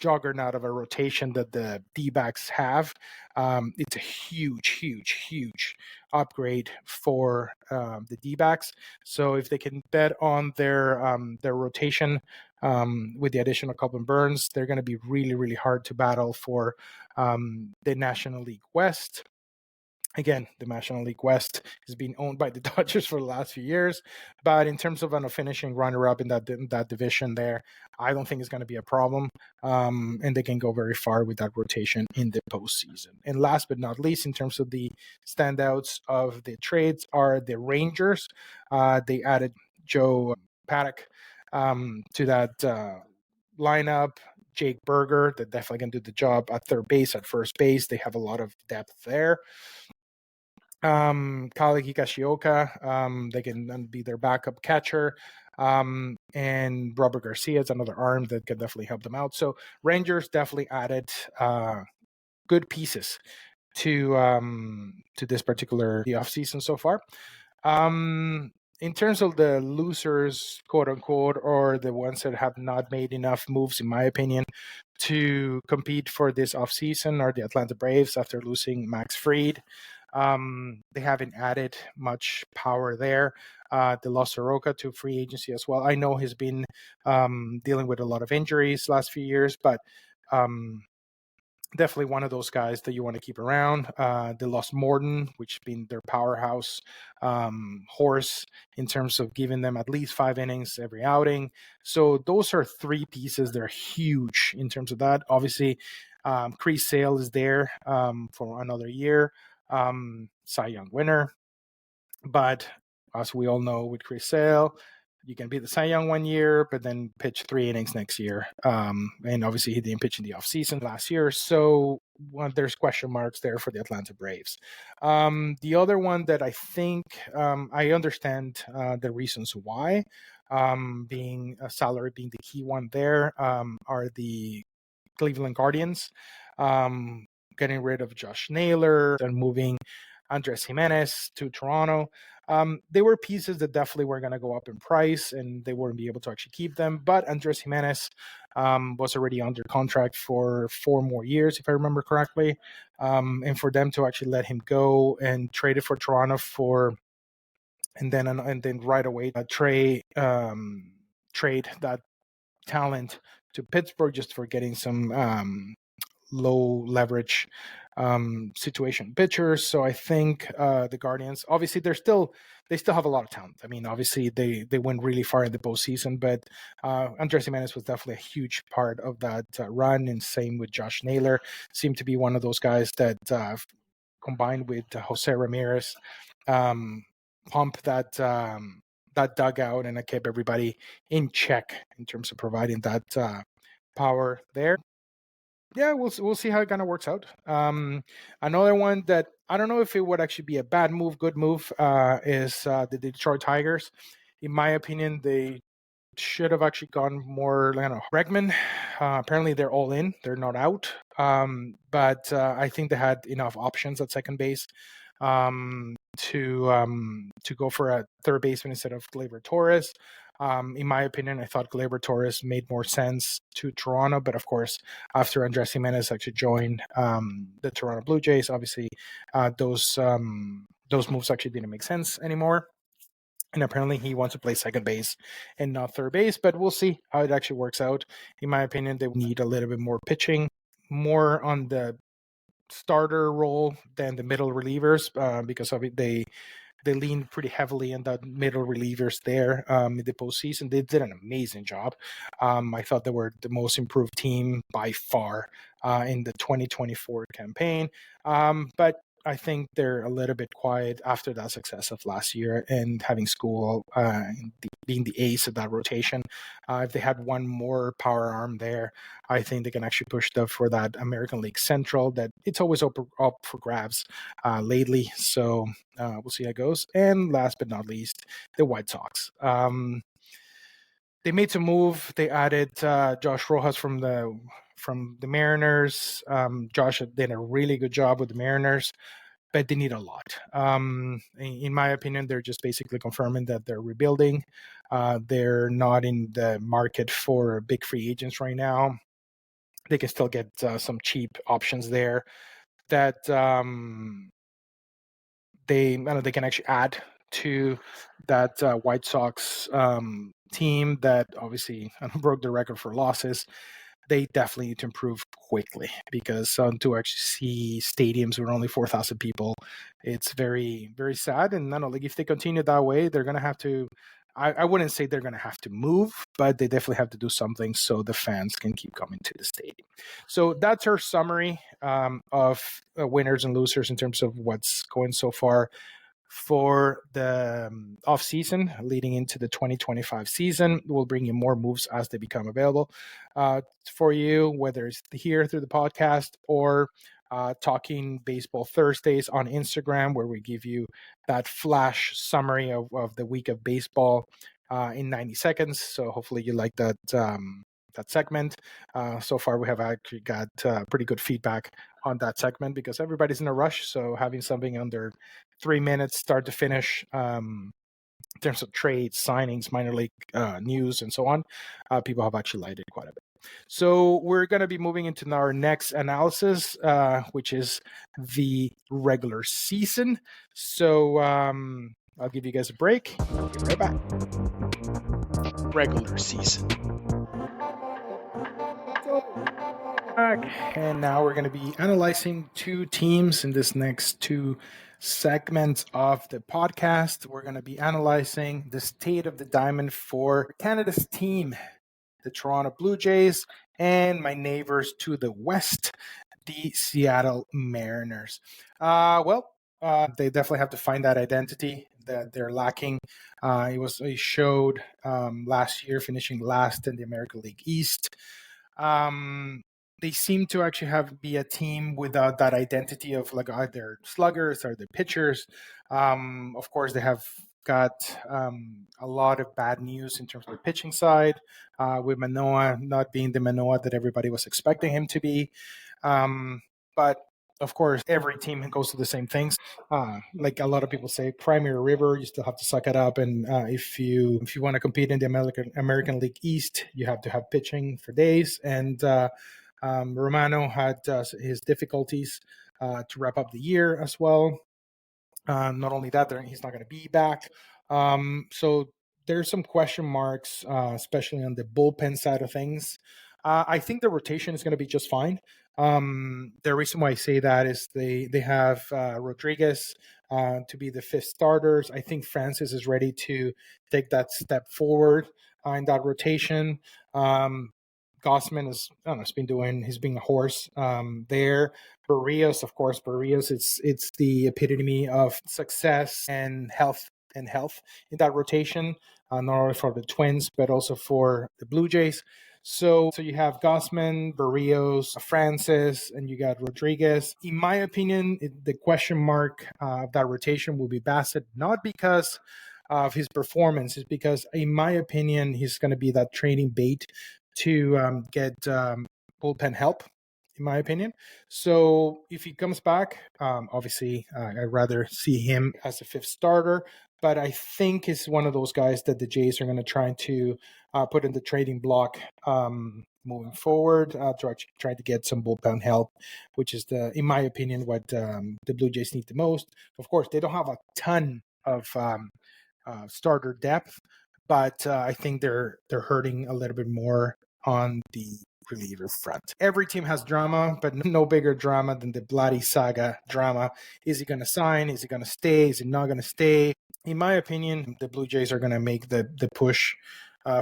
juggernaut of a rotation that the D-backs have. It's a huge upgrade for the D-backs. So if they can bet on their rotation with the addition of Corbin Burns, they're going to be really hard to battle for the National League West. Again, the National League West is being owned by the Dodgers for the last few years, but in terms of a finishing runner-up in that division, there, I don't think it's going to be a problem, and they can go very far with that rotation in the postseason. And last but not least, in terms of the standouts of the trades, are the Rangers. They added Joe Paddock to that lineup. Jake Berger, that definitely can do the job at third base, at first base. They have a lot of depth there. Kale Higashioka, they can be their backup catcher. And Robert Garcia is another arm that could definitely help them out. So Rangers definitely added good pieces to this particular the offseason so far. In terms of the losers, quote unquote, or the ones that have not made enough moves, in my opinion, to compete for this offseason are the Atlanta Braves after losing Max Fried. They haven't added much power there. They lost Soroka to free agency as well. I know he's been dealing with a lot of injuries last few years, but definitely one of those guys that you want to keep around. They lost Morton, which has been their powerhouse horse in terms of giving them at least 5 innings every outing. So those are 3 pieces. They're huge in terms of that. Obviously, Chris Sale is there for another year. Cy Young winner. But as we all know with Chris Sale, you can be the Cy Young one year, but then pitch 3 innings next year. And obviously he didn't pitch in the offseason last year. So there's question marks there for the Atlanta Braves. The other one that I think I understand the reasons why, being a salary being the key one there, are the Cleveland Guardians. Getting rid of Josh Naylor and moving Andres Jimenez to Toronto. They were pieces that definitely were going to go up in price and they wouldn't be able to actually keep them. But Andres Jimenez was already under contract for 4 more years, if I remember correctly. And for them to actually let him go and trade it for Toronto and then right away trade that talent to Pittsburgh just for getting some low leverage situation pitchers. So I think the Guardians, obviously they still have a lot of talent. I mean, obviously they went really far in the postseason, but Andres Jimenez was definitely a huge part of that run, and same with Josh Naylor. Seemed to be one of those guys that combined with Jose Ramirez pump that dugout, and it kept everybody in check in terms of providing that power there. Yeah, we'll see how it kind of works out. Another one that I don't know if it would actually be a bad move, good move, is the Detroit Tigers. In my opinion, they should have actually gone more, Bregman. Apparently, they're all in; they're not out. But I think they had enough options at second base to go for a third baseman instead of Gleyber Torres. In my opinion, I thought Gleyber Torres made more sense to Toronto, but of course, after Andres Jimenez actually joined the Toronto Blue Jays, obviously those moves actually didn't make sense anymore. And apparently he wants to play second base and not third base, but we'll see how it actually works out. In my opinion, they need a little bit more pitching, more on the starter role than the middle relievers, because of it, they leaned pretty heavily on the middle relievers there in the postseason. They did an amazing job. I thought they were the most improved team by far in the 2024 campaign. But I think they're a little bit quiet after that success of last year and having school being the ace of that rotation. If they had one more power arm there, I think they can actually push for that American League Central that it's always up for grabs lately. So we'll see how it goes. And last but not least, the White Sox. They made some move. They added Josh Rojas from the Mariners. Josh did a really good job with the Mariners, but they need a lot. In my opinion, they're just basically confirming that they're rebuilding. They're not in the market for big free agents right now. They can still get some cheap options there that they can actually add to that White Sox team that obviously broke the record for losses. They definitely need to improve quickly because to actually see stadiums with only 4,000 people, it's very, very sad. And if they continue that way, they're going to have to, I wouldn't say they're going to have to move, but they definitely have to do something so the fans can keep coming to the stadium. So that's our summary of winners and losers in terms of what's going so far for the off season leading into the 2025 season. We'll bring you more moves as they become available for you, whether it's here through the podcast or Talking Baseball Thursdays on Instagram, where we give you that flash summary of the week of baseball in 90 seconds. So hopefully you like that segment. So far, we have actually got pretty good feedback on that segment because everybody's in a rush. So having something under 3 minutes, start to finish, in terms of trades, signings, minor league news, and so on, people have actually liked it quite a bit. So we're going to be moving into our next analysis, which is the regular season. So I'll give you guys a break. I'll be right back. Regular season. And now we're going to be analyzing two teams in this next two segments of the podcast. We're going to be analyzing the state of the diamond for Canada's team, the Toronto Blue Jays, and my neighbors to the west, the Seattle Mariners. They definitely have to find that identity that they're lacking. It showed last year, finishing last in the American League East. They seem to actually be a team without that identity of like either sluggers or the pitchers. Of course, they have got a lot of bad news in terms of the pitching side, with Manoah not being the Manoah that everybody was expecting him to be. But of course, every team goes through the same things. Like a lot of people say, Primary River, you still have to suck it up. And if you want to compete in the American League East, you have to have pitching for days. And Romano had his difficulties to wrap up the year as well. Not only that, he's not going to be back. So there's some question marks, especially on the bullpen side of things. I think the rotation is going to be just fine. The reason why I say that is they have Rodriguez to be the fifth starters. I think Francis is ready to take that step forward in that rotation. Gossman he's being a horse there. Barrios, of course, it's the epitome of success and health in that rotation, not only for the Twins, but also for the Blue Jays. So you have Gossman, Barrios, Francis, and you got Rodriguez. In my opinion, the question mark of that rotation will be Bassett, not because of his performance, is because, in my opinion, he's going to be that training bait to get bullpen help, in my opinion. So if he comes back, obviously I'd rather see him as a fifth starter, but I think it's one of those guys that the Jays are going to try to put in the trading block moving forward, try to get some bullpen help, which is, in my opinion, what the Blue Jays need the most. Of course, they don't have a ton of starter depth, but I think they're hurting a little bit more on the reliever front. Every team has drama, but no bigger drama than the bloody saga drama. Is he going to sign? Is he going to stay? Is he not going to stay? In my opinion, the Blue Jays are going to make the push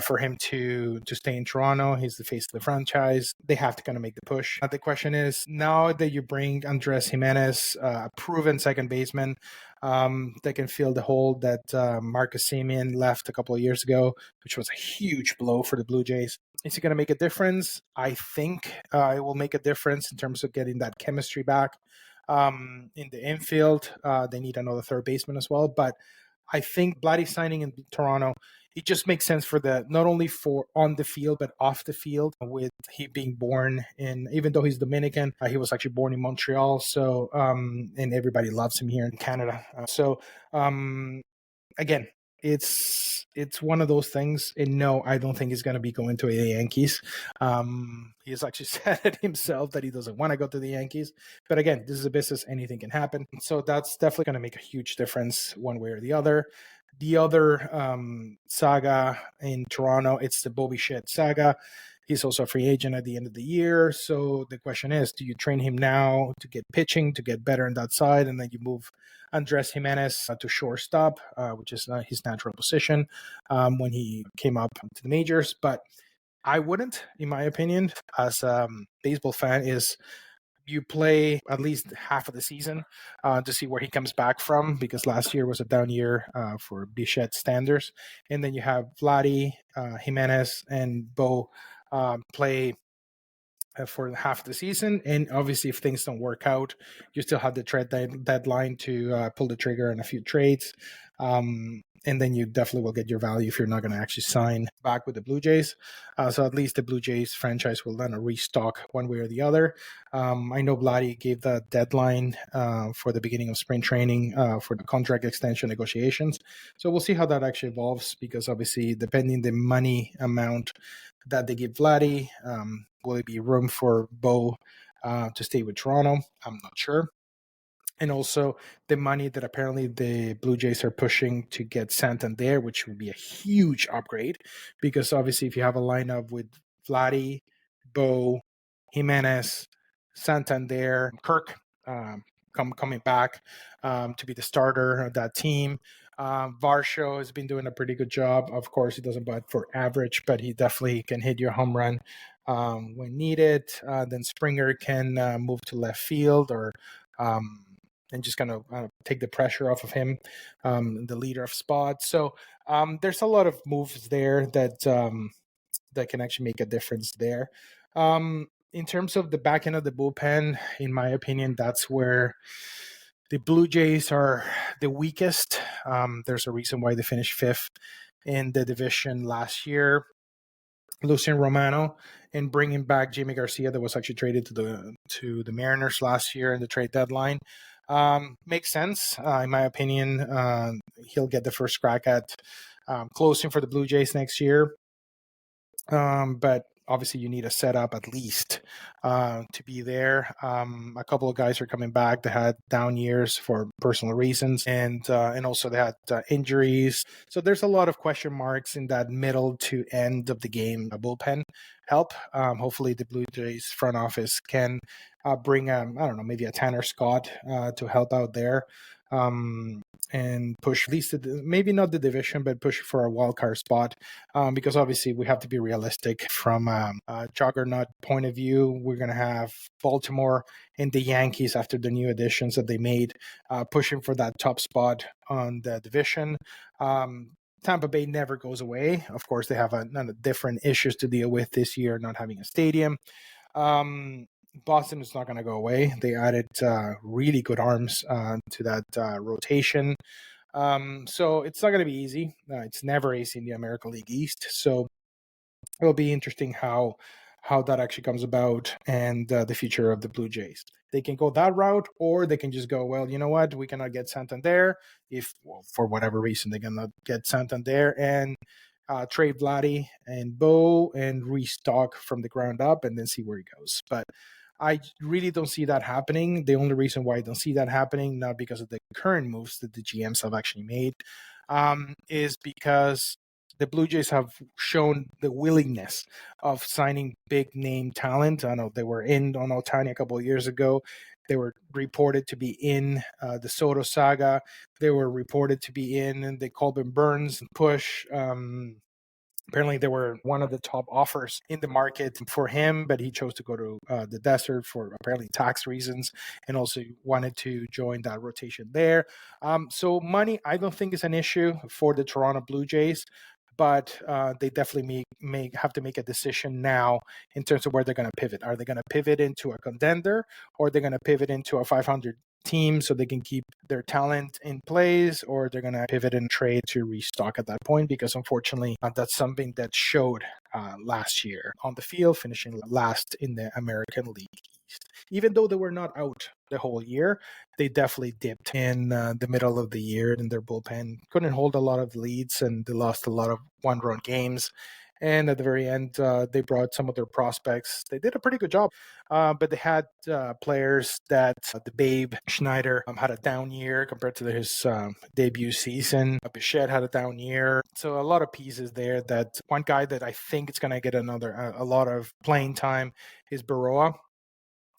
for him to stay in Toronto. He's the face of the franchise. They have to kind of make the push. The question is, now that you bring Andres Jimenez, a proven second baseman, that can fill the hole that Marcus Semien left a couple of years ago, which was a huge blow for the Blue Jays. Is it going to make a difference? I think it will make a difference in terms of getting that chemistry back in the infield. They need another third baseman as well, but I think Vladdy signing in Toronto, it just makes sense for the not only for on the field but off the field. With he being born in, even though he's Dominican, he was actually born in Montreal. So and everybody loves him here in Canada. Again, it's one of those things. And no, I don't think he's going to be going to the Yankees. He has actually said it himself that he doesn't want to go to the Yankees. But again, this is a business; anything can happen. So that's definitely going to make a huge difference one way or the other. The other saga in Toronto, it's the Bobby Shett saga. He's also a free agent at the end of the year. So the question is, do you train him now to get pitching, to get better on that side, and then you move Andres Jimenez to shortstop, which is not his natural position when he came up to the majors? But I wouldn't, in my opinion, as a baseball fan, is you play at least half of the season to see where he comes back from, because last year was a down year for Bichette standards. And then you have Vladdy, Jimenez, and Bo play for half of the season. And obviously, if things don't work out, you still have the trade deadline to pull the trigger on a few trades. And then you definitely will get your value if you're not going to actually sign back with the Blue Jays. So at least the Blue Jays franchise will then restock one way or the other. I know Vladdy gave the deadline for the beginning of spring training for the contract extension negotiations. So we'll see how that actually evolves, because obviously, depending the money amount that they give Vladdy, will it be room for Bo to stay with Toronto? I'm not sure. And also the money that apparently the Blue Jays are pushing to get Santander, which would be a huge upgrade, because obviously if you have a lineup with Vladdy, Bo, Jimenez, Santander, Kirk coming back to be the starter of that team. Varsho has been doing a pretty good job. Of course, he doesn't bat for average, but he definitely can hit your home run when needed. Then Springer can move to left field, or and just kind of take the pressure off of him, the leader of spot. So there's a lot of moves there that that can actually make a difference there. In terms of the back end of the bullpen, in my opinion, that's where the Blue Jays are the weakest. There's a reason why they finished fifth in the division last year. Lucian Romano and bringing back Jimmy Garcia, that was actually traded to the Mariners last year in the trade deadline, makes sense. In my opinion, he'll get the first crack at closing for the Blue Jays next year. But obviously you need a setup at least to be there. A couple of guys are coming back that had down years for personal reasons, and also they had injuries. So there's a lot of question marks in that middle to end of the game bullpen help. Hopefully the Blue Jays front office can bring I don't know, maybe a Tanner Scott to help out there. And push at least maybe not the division, but push for a wild card spot, because obviously we have to be realistic from a juggernaut point of view. We're going to have Baltimore and the Yankees, after the new additions that they made, pushing for that top spot on the division. Tampa Bay never goes away. Of course, they have a different issues to deal with this year, not having a stadium. Boston is not going to go away. They added really good arms to that rotation. So it's not going to be easy. It's never easy in the American League East. So it'll be interesting how that actually comes about, and the future of the Blue Jays. They can go that route, or they can just go, well, you know what? We cannot get Santander. If, well, for whatever reason, they cannot get Santander, and trade Vladdy and Bo and restock from the ground up, and then see where he goes. But I really don't see that happening. The only reason why I don't see that happening, not because of the current moves that the GMs have actually made, is because the Blue Jays have shown the willingness of signing big name talent. I know they were in on Otani a couple of years ago. They were reported to be in the Soto saga. They were reported to be in the Colbin Burns push. Apparently, they were one of the top offers in the market for him, but he chose to go to the desert for apparently tax reasons, and also wanted to join that rotation there. So money, I don't think is an issue for the Toronto Blue Jays, but they definitely may have to make a decision now in terms of where they're going to pivot. Are they going to pivot into a contender, or are they going to pivot into a 500 team so they can keep their talent in place, or they're going to pivot and trade to restock at that point? Because unfortunately, that's something that showed last year on the field, finishing last in the American League East. Even though they were not out the whole year, they definitely dipped in the middle of the year in their bullpen. Couldn't hold a lot of leads, and they lost a lot of one-run games. And at the very end, they brought some of their prospects. They did a pretty good job, but they had players that the Babe Schneider had a down year compared to his debut season. Bichette had a down year. So a lot of pieces there. That one guy that I think is going to get a lot of playing time is Baroa.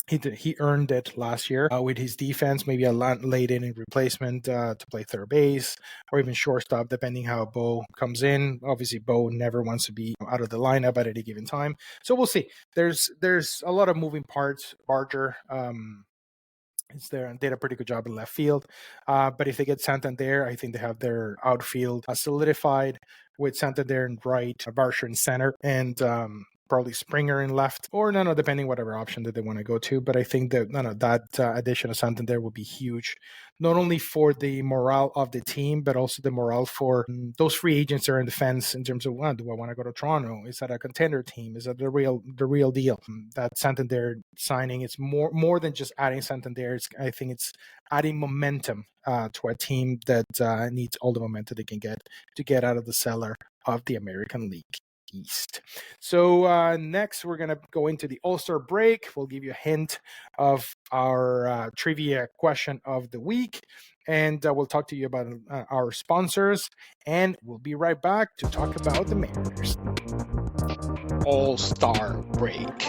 He earned it last year with his defense, maybe a late inning replacement to play third base or even shortstop, depending how Bo comes in. Obviously, Bo never wants to be out of the lineup at any given time, so we'll see. There's a lot of moving parts. Barger is there and did a pretty good job in left field, but if they get Santander, I think they have their outfield solidified with Santander in right, Barger in center, and probably Springer in left, or depending whatever option that they want to go to. But I think that that addition of Santander will be huge, not only for the morale of the team, but also the morale for those free agents that are in the fence in terms of, do I want to go to Toronto? Is that a contender team? Is that the real deal? That Santander signing, it's more than just adding Santander. I think it's adding momentum to a team that needs all the momentum they can get to get out of the cellar of the American League East. So next, we're going to go into the All-Star break. We'll give you a hint of our trivia question of the week, and we'll talk to you about our sponsors, and we'll be right back to talk about the Mariners. All-Star break.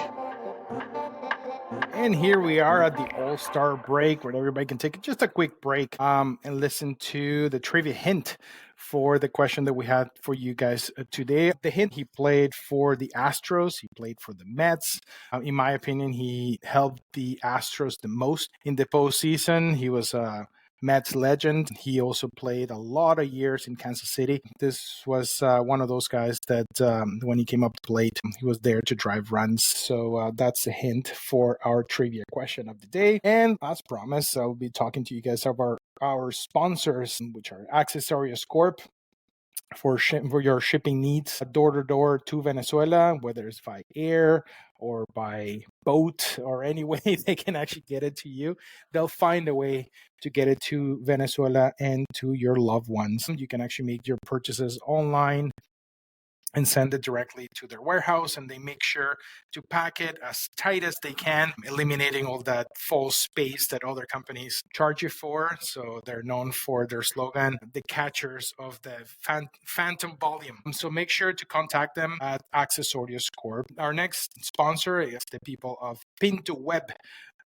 And here we are at the All-Star break, where everybody can take just a quick break and listen to the trivia hint for the question that we had for you guys today. The hint: he played for the Astros, he played for the Mets. In my opinion, he helped the Astros the most in the postseason. He was a Mets legend. He also played a lot of years in Kansas City. This was one of those guys that when he came up to plate, he was there to drive runs. So that's a hint for our trivia question of the day. And as promised, I'll be talking to you guys about our sponsors, which are Accessorios Corp, for your shipping needs door to door to Venezuela, whether it's by air or by boat or any way they can actually get it to you. They'll find a way to get it to Venezuela and to your loved ones. You can actually make your purchases online and send it directly to their warehouse, and they make sure to pack it as tight as they can, eliminating all that false space that other companies charge you for. So they're known for their slogan, the catchers of the phantom volume. So make sure to contact them at Accessorios Corp. Our next sponsor is the people of Pinto Web,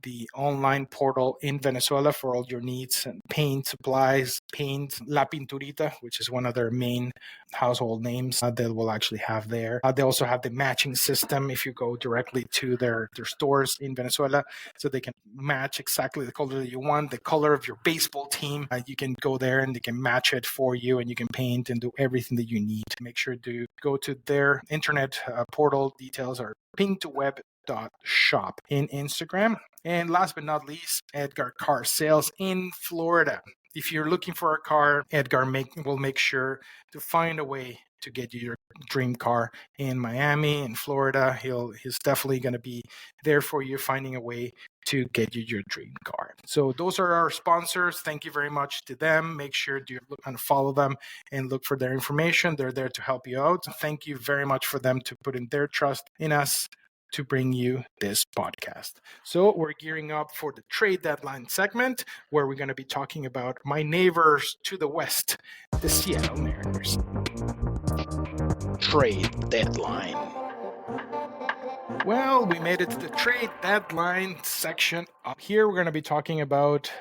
the online portal in Venezuela for all your needs and paint supplies, paint, La Pinturita, which is one of their main household names they will actually have there. They also have the matching system if you go directly to their stores in Venezuela, so they can match exactly the color that you want, the color of your baseball team. You can go there and they can match it for you, and you can paint and do everything that you need. Make sure to go to their internet portal. Details are pintoweb.shop in Instagram. And last but not least, Edgar Car Sales in Florida. If you're looking for a car, Edgar will make sure to find a way to get you your dream car in Miami, in Florida. He's definitely going to be there for you, finding a way to get you your dream car. So those are our sponsors. Thank you very much to them. Make sure to look and follow them and look for their information. They're there to help you out. Thank you very much for them to put in their trust in us to bring you this podcast. So we're gearing up for the trade deadline segment where we're going to be talking about my neighbors to the west, the Seattle Mariners. Trade deadline. Well, we made it to the trade deadline section. Up here, we're going to be talking about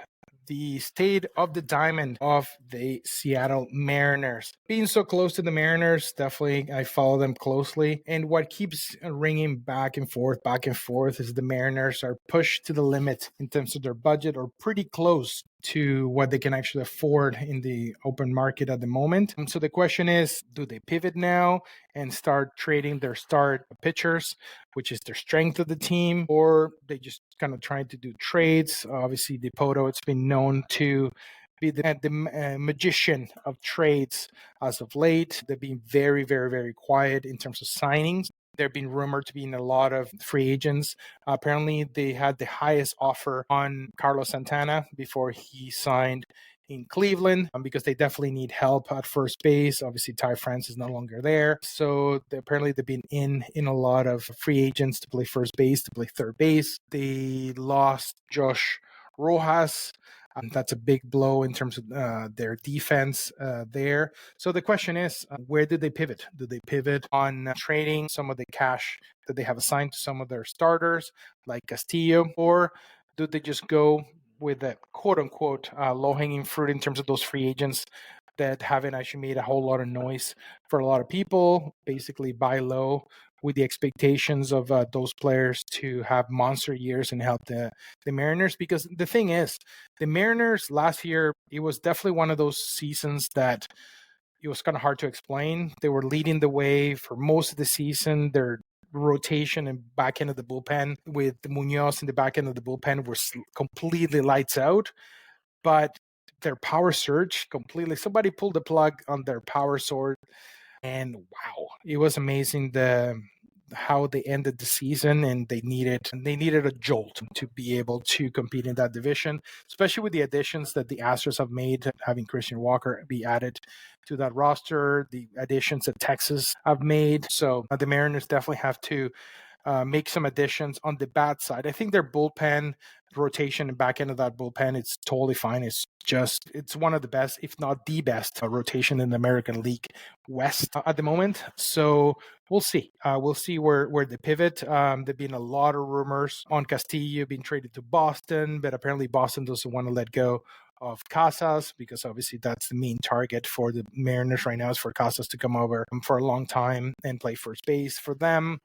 the state of the diamond of the Seattle Mariners. Being so close to the Mariners, definitely I follow them closely. And what keeps ringing back and forth is the Mariners are pushed to the limit in terms of their budget, or pretty close to what they can actually afford in the open market at the moment. So the question is, do they pivot now and start trading their start pitchers, which is their strength of the team, or they just kind of trying to do trades? Obviously, Dipoto, it's been known to be the magician of trades as of late. They've been very, very, very quiet in terms of signings. They've been rumored to be in a lot of free agents. Apparently, they had the highest offer on Carlos Santana before he signed in Cleveland, because they definitely need help at first base. Obviously, Ty France is no longer there. So apparently they've been in a lot of free agents to play first base, to play third base. They lost Josh Rojas. That's a big blow in terms of their defense there. So the question is, where did they pivot? Do they pivot on trading some of the cash that they have assigned to some of their starters, like Castillo, or do they just go with the quote-unquote low-hanging fruit in terms of those free agents that haven't actually made a whole lot of noise for a lot of people, basically buy low with the expectations of those players to have monster years and help the Mariners? Because the thing is, the Mariners last year, it was definitely one of those seasons that it was kind of hard to explain. They were leading the way for most of the season. Their rotation and back end of the bullpen with Munoz in the back end of the bullpen was completely lights out, but their power surge completely. Somebody pulled the plug on their power sword, and wow, it was amazing how they ended the season, and they needed a jolt to be able to compete in that division, especially with the additions that the Astros have made, having Christian Walker be added to that roster, the additions that Texas have made. So the Mariners definitely have to make some additions on the bat side. I think their bullpen rotation and back end of that bullpen, it's totally fine. It's one of the best, if not the best, rotation in the American League West at the moment. So we'll see. We'll see where they pivot. There've been a lot of rumors on Castillo being traded to Boston, but apparently Boston doesn't want to let go of Casas, because obviously that's the main target for the Mariners right now, is for Casas to come over for a long time and play first base for them.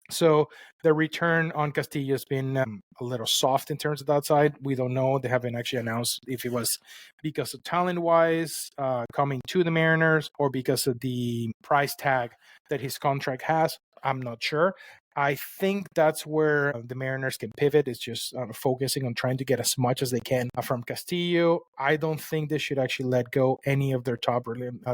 So the return on Castillo has been a little soft in terms of that side. We don't know. They haven't actually announced if it was because of talent-wise coming to the Mariners, or because of the price tag that his contract has. I'm not sure. I think that's where the Mariners can pivot. It's just focusing on trying to get as much as they can from Castillo. I don't think they should actually let go any of their top,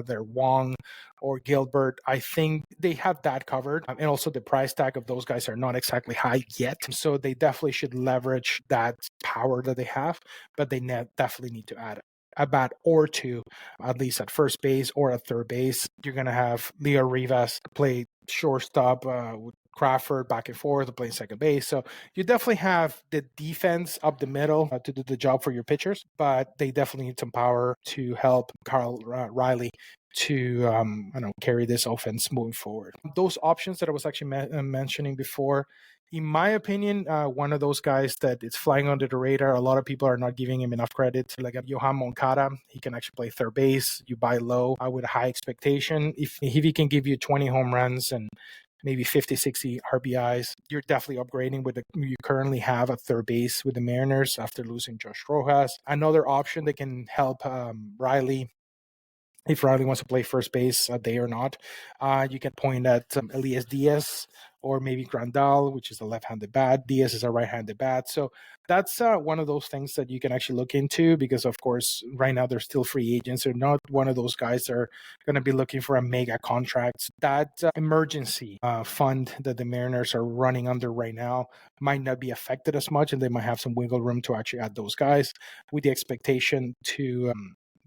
their Wong or Gilbert. I think they have that covered. And also the price tag of those guys are not exactly high yet. So they definitely should leverage that power that they have, but they definitely need to add a bat or two, at least at first base or at third base. You're going to have Leo Rivas play shortstop with Crawford back and forth, playing second base. So you definitely have the defense up the middle to do the job for your pitchers, but they definitely need some power to help Carl Riley to carry this offense moving forward. Those options that I was actually mentioning before, in my opinion, one of those guys that is flying under the radar, a lot of people are not giving him enough credit, like Johan Moncada. He can actually play third base. You buy low with a high expectation. If he can give you 20 home runs and maybe 50, 60 RBIs, you're definitely upgrading with you currently have at third base with the Mariners after losing Josh Rojas. Another option that can help Riley, if Riley wants to play first base a day or not, you can point at Elias Diaz or maybe Grandal, which is a left-handed bat. Diaz is a right-handed bat. So that's one of those things that you can actually look into, because, of course, right now they're still free agents. They're not one of those guys that are going to be looking for a mega contract. That emergency fund that the Mariners are running under right now might not be affected as much, and they might have some wiggle room to actually add those guys with the expectation to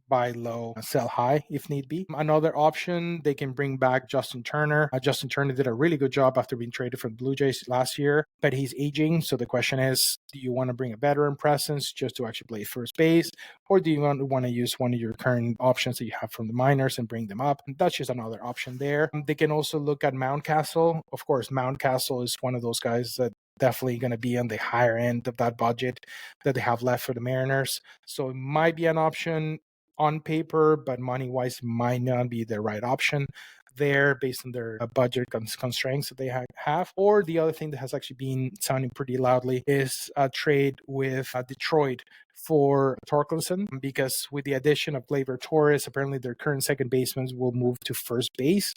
buy low, sell high if need be. Another option, they can bring back Justin Turner. Justin Turner did a really good job after being traded from the Blue Jays last year, but he's aging. So the question is, do you want to bring a veteran presence just to actually play first base? Or do you want to use one of your current options that you have from the minors and bring them up? That's just another option there. They can also look at Mountcastle. Of course, Mountcastle is one of those guys that definitely going to be on the higher end of that budget that they have left for the Mariners. So it might be an option on paper, but money-wise might not be the right option there based on their budget constraints that they have. Or the other thing that has actually been sounding pretty loudly is a trade with Detroit for Torkelson, because with the addition of Gleyber Torres, apparently their current second baseman will move to first base.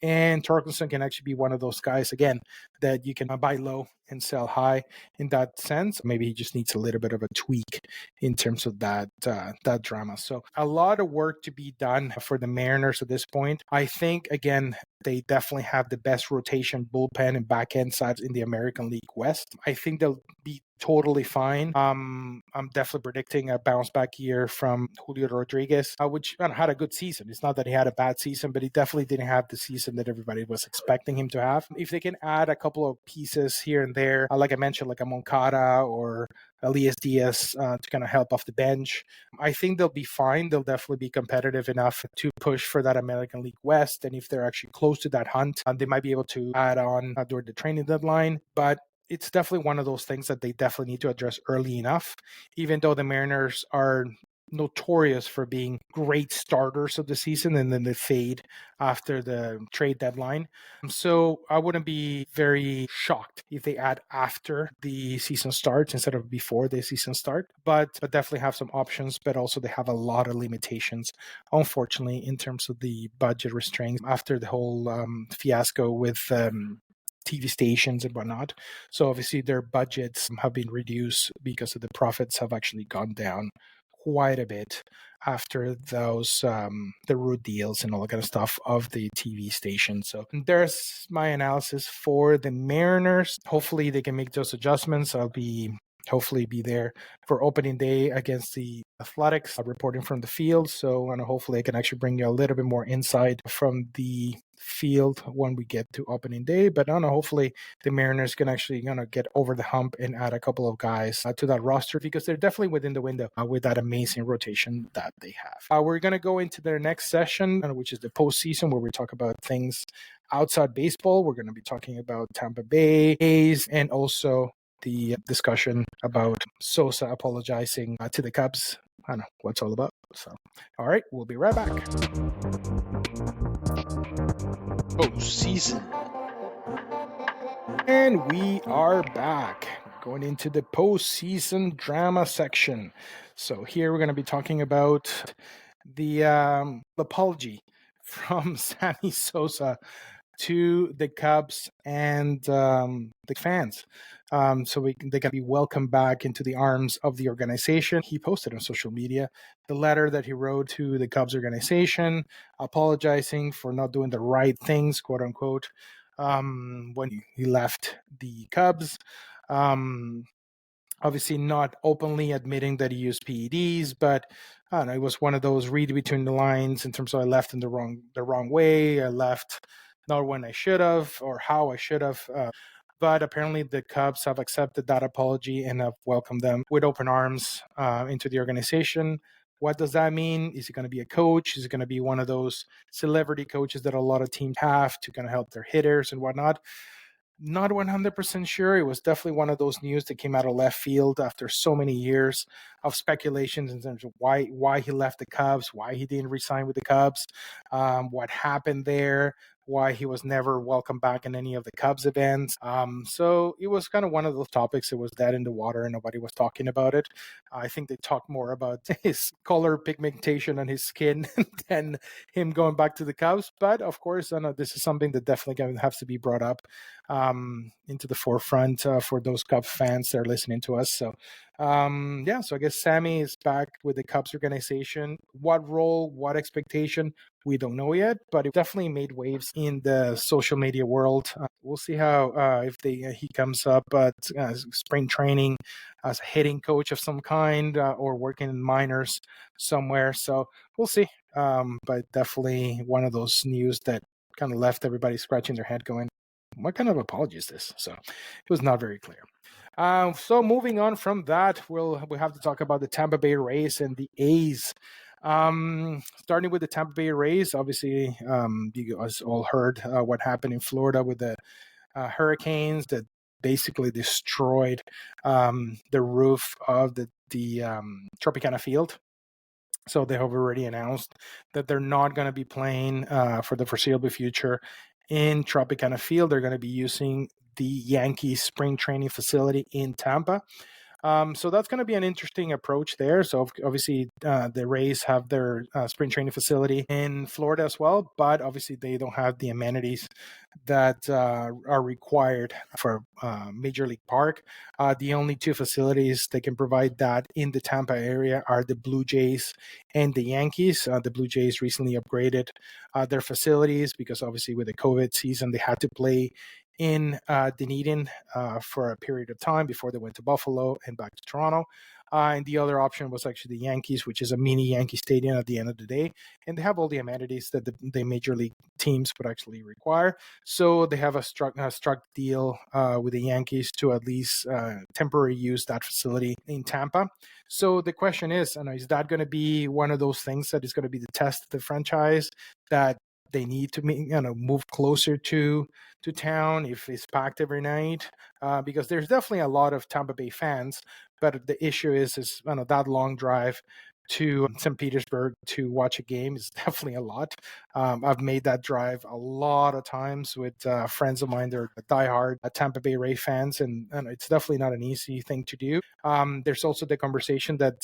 And Torkelson can actually be one of those guys, again, that you can buy low and sell high in that sense. Maybe he just needs a little bit of a tweak in terms of that drama. So a lot of work to be done for the Mariners at this point. I think, again, they definitely have the best rotation, bullpen, and back end sides in the American League West. I think they'll be totally fine. I'm definitely predicting a bounce back year from Julio Rodriguez, which had a good season. It's not that he had a bad season, but he definitely didn't have the season that everybody was expecting him to have. If they can add a couple of pieces here and there, like I mentioned, like a Moncada or Elias Diaz to kind of help off the bench, I think they'll be fine. They'll definitely be competitive enough to push for that American League West. And if they're actually close to that hunt, they might be able to add on during the training deadline. But it's definitely one of those things that they definitely need to address early enough, even though the Mariners are notorious for being great starters of the season and then they fade after the trade deadline. So I wouldn't be very shocked if they add after the season starts instead of before the season start, but definitely have some options, but also they have a lot of limitations, unfortunately, in terms of the budget restraints after the whole fiasco with TV stations and whatnot. So obviously their budgets have been reduced because of the profits have actually gone down quite a bit after those the root deals and all that kind of stuff of the TV station. So there's my analysis for the Mariners. Hopefully they can make those adjustments. I'll hopefully be there for opening day against the Athletics, reporting from the field. So hopefully I can actually bring you a little bit more insight from the field when we get to opening day. But hopefully the Mariners can actually get over the hump and add a couple of guys to that roster, because they're definitely within the window with that amazing rotation that they have. We're going to go into their next session, which is the postseason, where we talk about things outside baseball. We're going to be talking about Tampa Bay A's and also the discussion about Sosa apologizing to the Cubs. I don't know what it's all about. So, all right, we'll be right back. Postseason. And we are back. We're going into the postseason drama section. So here we're going to be talking about the apology from Sammy Sosa to the Cubs and the fans. So they can be welcomed back into the arms of the organization. He posted on social media the letter that he wrote to the Cubs organization, apologizing for not doing the right things, quote unquote, when he left the Cubs. Obviously not openly admitting that he used PEDs, but I don't know, it was one of those read between the lines in terms of I left in the wrong way. I left not when I should have or how I should have. But apparently the Cubs have accepted that apology and have welcomed them with open arms into the organization. What does that mean? Is it going to be a coach? Is it going to be one of those celebrity coaches that a lot of teams have to kind of help their hitters and whatnot? Not 100% sure. It was definitely one of those news that came out of left field after so many years of speculations in terms of why he left the Cubs, why he didn't resign with the Cubs, what happened there, why he was never welcomed back in any of the Cubs events. So it was kind of one of those topics. It was dead in the water and nobody was talking about it. I think they talked more about his color pigmentation on his skin than him going back to the Cubs. But of course, I know this is something that definitely going to have to be brought up into the forefront for those Cubs fans that are listening to us. So So I guess Sammy is back with the Cubs organization. What role, what expectation, we don't know yet, but it definitely made waves in the social media world. We'll see how if he comes up at spring training as a hitting coach of some kind or working in minors somewhere. So we'll see. But definitely one of those news that kind of left everybody scratching their head going, what kind of apology is this? So it was not very clear. So moving on from that, we have to talk about the Tampa Bay Rays and the A's. Starting with the Tampa Bay Rays, obviously, you guys all heard what happened in Florida with the hurricanes that basically destroyed the roof of the Tropicana field. So they have already announced that they're not going to be playing for the foreseeable future in Tropicana Field. They're going to be using the Yankees spring training facility in Tampa. So that's going to be an interesting approach there. So obviously, the Rays have their spring training facility in Florida as well, but obviously they don't have the amenities that are required for Major League Park. The only two facilities that can provide that in the Tampa area are the Blue Jays and the Yankees. The Blue Jays recently upgraded their facilities because obviously with the COVID season, they had to play in Dunedin for a period of time before they went to Buffalo and back to Toronto. And the other option was actually the Yankees, which is a mini Yankee stadium at the end of the day. And they have all the amenities that the major league teams would actually require. So they have a struck deal with the Yankees to at least temporarily use that facility in Tampa. So the question is that going to be one of those things that is going to be the test of the franchise that they need to move closer to town if it's packed every night? Because there's definitely a lot of Tampa Bay fans, but the issue is that long drive to St. Petersburg to watch a game is definitely a lot. I've made that drive a lot of times with friends of mine. They're diehard Tampa Bay Ray fans, and it's definitely not an easy thing to do. There's also the conversation that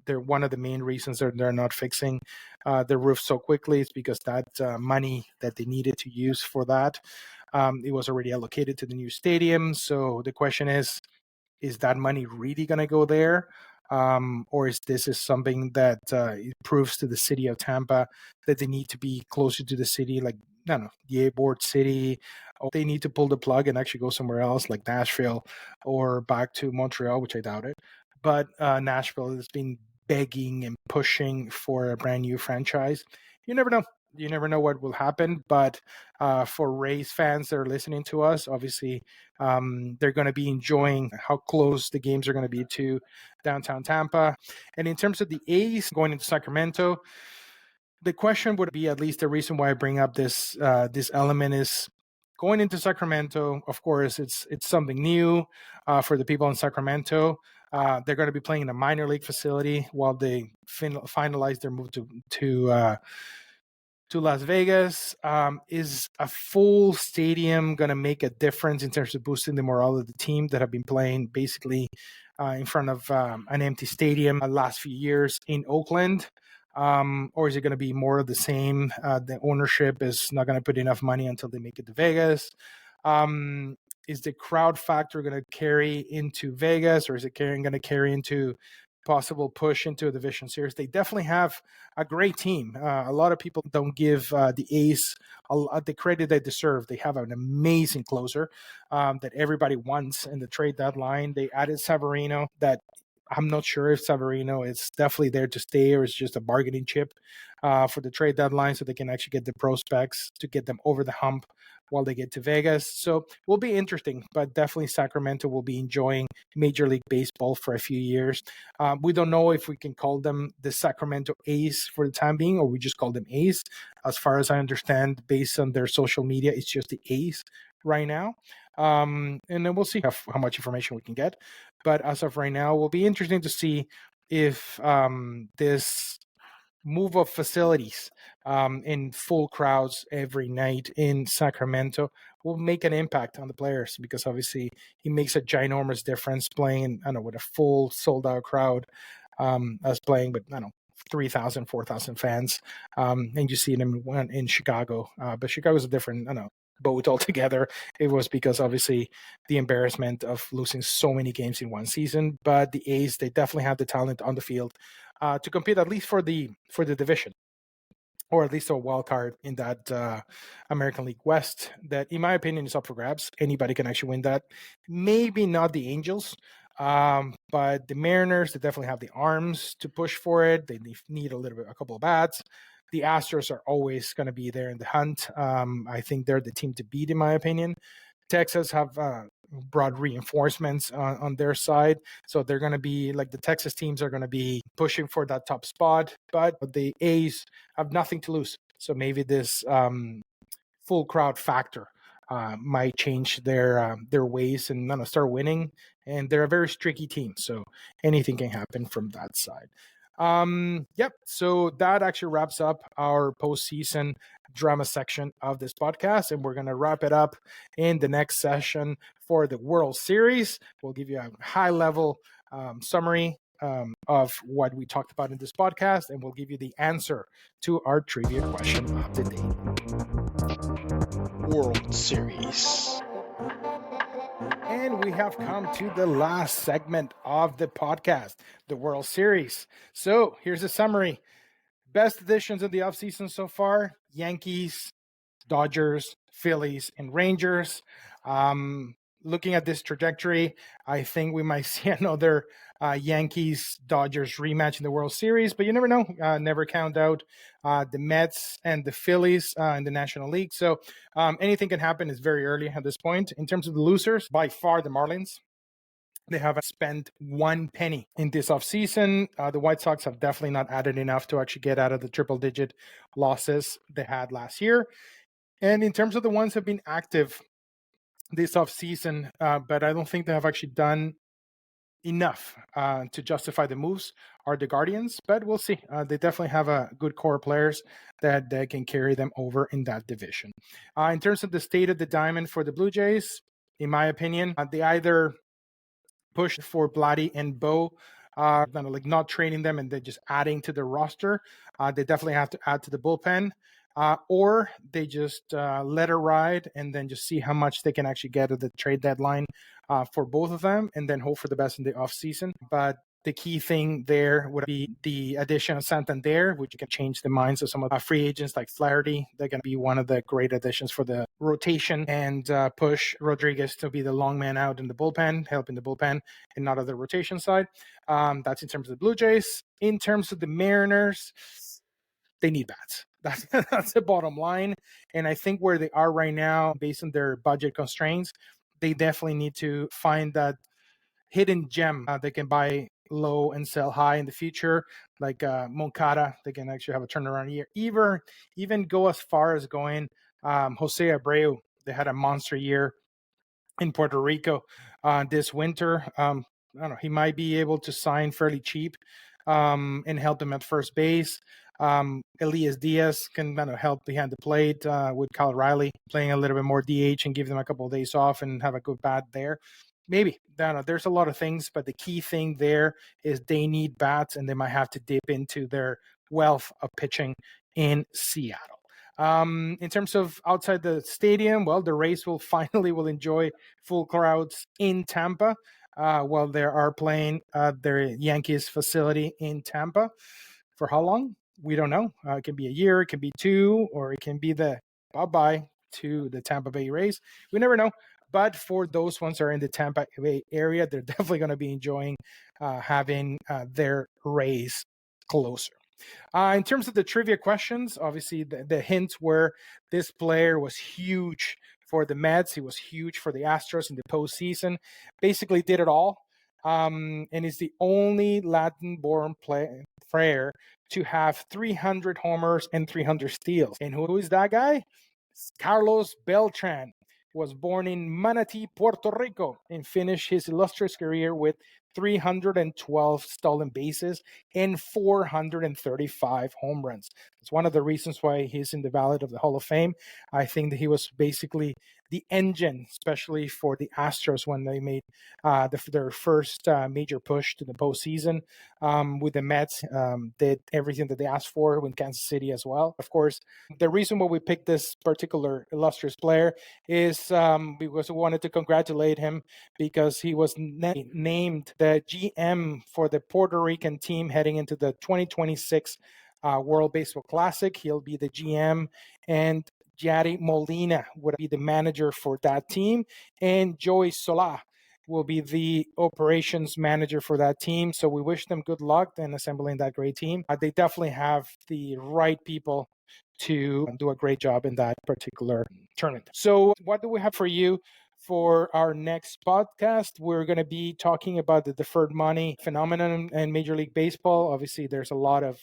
they're one of the main reasons they're not fixing the roof so quickly is because that money that they needed to use for that, it was already allocated to the new stadium. So the question is that money really going to go there? Or is this something that it proves to the city of Tampa that they need to be closer to the city, like, I don't know, the A-board city, or they need to pull the plug and actually go somewhere else like Nashville or back to Montreal, which I doubt it. But Nashville has been begging and pushing for a brand new franchise. You never know. You never know what will happen. But for Rays fans that are listening to us, obviously they're going to be enjoying how close the games are going to be to downtown Tampa. And in terms of the A's going into Sacramento, the question would be, at least the reason why I bring up this element is going into Sacramento. Of course, it's something new for the people in Sacramento. They're going to be playing in a minor league facility while they finalize their move to Las Vegas. Is a full stadium going to make a difference in terms of boosting the morale of the team that have been playing basically in front of an empty stadium the last few years in Oakland? Or is it going to be more of the same? The ownership is not going to put enough money until they make it to Vegas. Is the crowd factor going to carry into Vegas, or is it going to carry into possible push into a division series? They definitely have a great team. A lot of people don't give the A's the credit they deserve. They have an amazing closer that everybody wants in the trade deadline. They added Severino, that I'm not sure if Severino is definitely there to stay or it's just a bargaining chip for the trade deadline so they can actually get the prospects to get them over the hump while they get to Vegas. So will be interesting, but definitely Sacramento will be enjoying Major League Baseball for a few years. We don't know if we can call them the Sacramento A's for the time being, or we just call them A's. As far as I understand, based on their social media, it's just the A's right now. And then we'll see how much information we can get. But as of right now, it will be interesting to see if this move of facilities in full crowds every night in Sacramento will make an impact on the players, because obviously he makes a ginormous difference playing, I don't know, with a full sold out crowd as playing with, I don't know, 3,000, 4,000 fans. And you see them in Chicago. But Chicago's a different, I don't know, boat altogether. It was because obviously the embarrassment of losing so many games in one season. But the A's, they definitely have the talent on the field to compete at least for the division, or at least a wild card in that American League West. That, in my opinion, is up for grabs. Anybody can actually win that. Maybe not the Angels. But the Mariners, they definitely have the arms to push for it. They need a couple of bats. The Astros are always going to be there in the hunt. I think they're the team to beat, in my opinion. Texas have brought reinforcements on their side, so they're going to be like the Texas teams are going to be pushing for that top spot. But the A's have nothing to lose, so maybe this full crowd factor might change their ways and start winning. And they're a very streaky team, so anything can happen from that side. Yep. So that actually wraps up our postseason drama section of this podcast, and we're going to wrap it up in the next session for the World Series. We'll give you a high level summary of what we talked about in this podcast, and we'll give you the answer to our trivia question of the day. World Series. And we have come to the last segment of the podcast, the World Series. So here's a summary. Best additions of the offseason so far: Yankees, Dodgers, Phillies, and Rangers. Looking at this trajectory, I think we might see another Yankees-Dodgers rematch in the World Series, but you never know. Never count out the Mets and the Phillies in the National League. So anything can happen. It's very early at this point. In terms of the losers, by far the Marlins. They haven't spent one penny in this offseason. The White Sox have definitely not added enough to actually get out of the triple-digit losses they had last year. And in terms of the ones that have been active this offseason, but I don't think they have actually done enough to justify the moves, are the Guardians. But we'll see. They definitely have a good core of players that can carry them over in that division. In terms of the state of the diamond for the Blue Jays, in my opinion, they either push for Vladdy and Bo, like not trading them and then just adding to the roster. They definitely have to add to the bullpen. Or they just let it ride and then just see how much they can actually get at the trade deadline for both of them, and then hope for the best in the offseason. But the key thing there would be the addition of Santander, which can change the minds of some of the free agents like Flaherty. They're going to be one of the great additions for the rotation, and push Rodriguez to be the long man out in the bullpen, helping the bullpen and not on the rotation side. That's in terms of the Blue Jays. In terms of the Mariners, they need bats. That's the bottom line. And I think where they are right now, based on their budget constraints, they definitely need to find that hidden gem they can buy low and sell high in the future, like Moncada. They can actually have a turnaround year. Even go as far as going Jose Abreu. They had a monster year in Puerto Rico this winter. I don't know. He might be able to sign fairly cheap and help them at first base. Elias Diaz can kind of help behind the plate with Kyle Riley playing a little bit more DH and give them a couple of days off and have a good bat there. Maybe. I don't know. There's a lot of things, but the key thing there is they need bats, and they might have to dip into their wealth of pitching in Seattle. In terms of outside the stadium, well, the Rays will enjoy full crowds in Tampa while they are playing their Yankees facility in Tampa. For how long? We don't know. It can be a year, it can be two, or it can be the bye-bye to the Tampa Bay Rays. We never know. But for those ones that are in the Tampa Bay area, they're definitely going to be enjoying having their Rays closer. In terms of the trivia questions, obviously the hints were this player was huge for the Mets. He was huge for the Astros in the postseason. Basically did it all. And is the only Latin-born player to have 300 homers and 300 steals. And who is that guy? Carlos Beltran. Was born in Manatí, Puerto Rico, and finished his illustrious career with 312 stolen bases and 435 home runs. It's one of the reasons why he's in the ballot of the Hall of Fame. I think that he was basically the engine, especially for the Astros when they made their first major push to the postseason with the Mets. Did everything that they asked for with Kansas City as well. Of course, the reason why we picked this particular illustrious player is because we wanted to congratulate him because he was named the GM for the Puerto Rican team heading into the 2026 World Baseball Classic. He'll be the GM, and Yadi Molina would be the manager for that team, and Joey Sola will be the operations manager for that team. So we wish them good luck in assembling that great team. They definitely have the right people to do a great job in that particular tournament. So what do we have for you for our next podcast? We're going to be talking about the deferred money phenomenon in Major League Baseball. Obviously, there's a lot of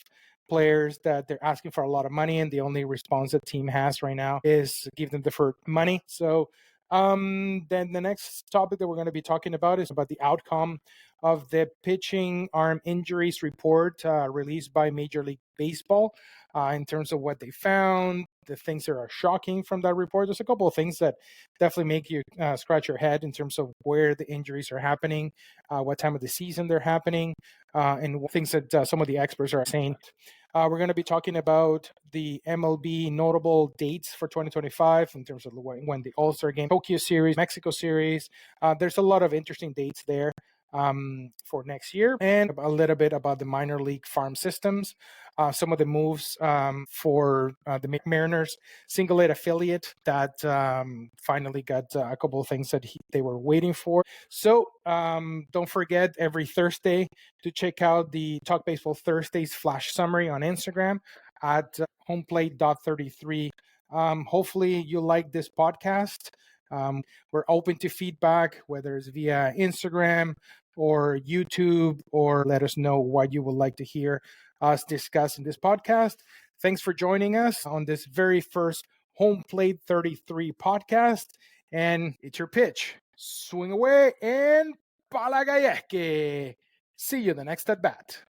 players that they're asking for a lot of money, and the only response the team has right now is give them deferred money. So then the next topic that we're going to be talking about is about the outcome of the pitching arm injuries report released by Major League Baseball in terms of what they found, the things that are shocking from that report. There's a couple of things that definitely make you scratch your head in terms of where the injuries are happening, what time of the season they're happening, and things that some of the experts are saying. We're going to be talking about the MLB notable dates for 2025 in terms of when the All-Star Game, Tokyo Series, Mexico Series. There's a lot of interesting dates there for next year, and a little bit about the minor league farm systems, some of the moves for the Mariners single-A affiliate that finally got a couple of things that they were waiting for. So don't forget every Thursday to check out the Talk Baseball Thursdays flash summary on Instagram at HomePlate.33. Hopefully you like this podcast. We're open to feedback, whether it's via Instagram or YouTube, or let us know what you would like to hear us discuss in this podcast. Thanks for joining us on this very first Home Plate 33 podcast. And it's your pitch. Swing away and palagayeque. See you in the next at bat.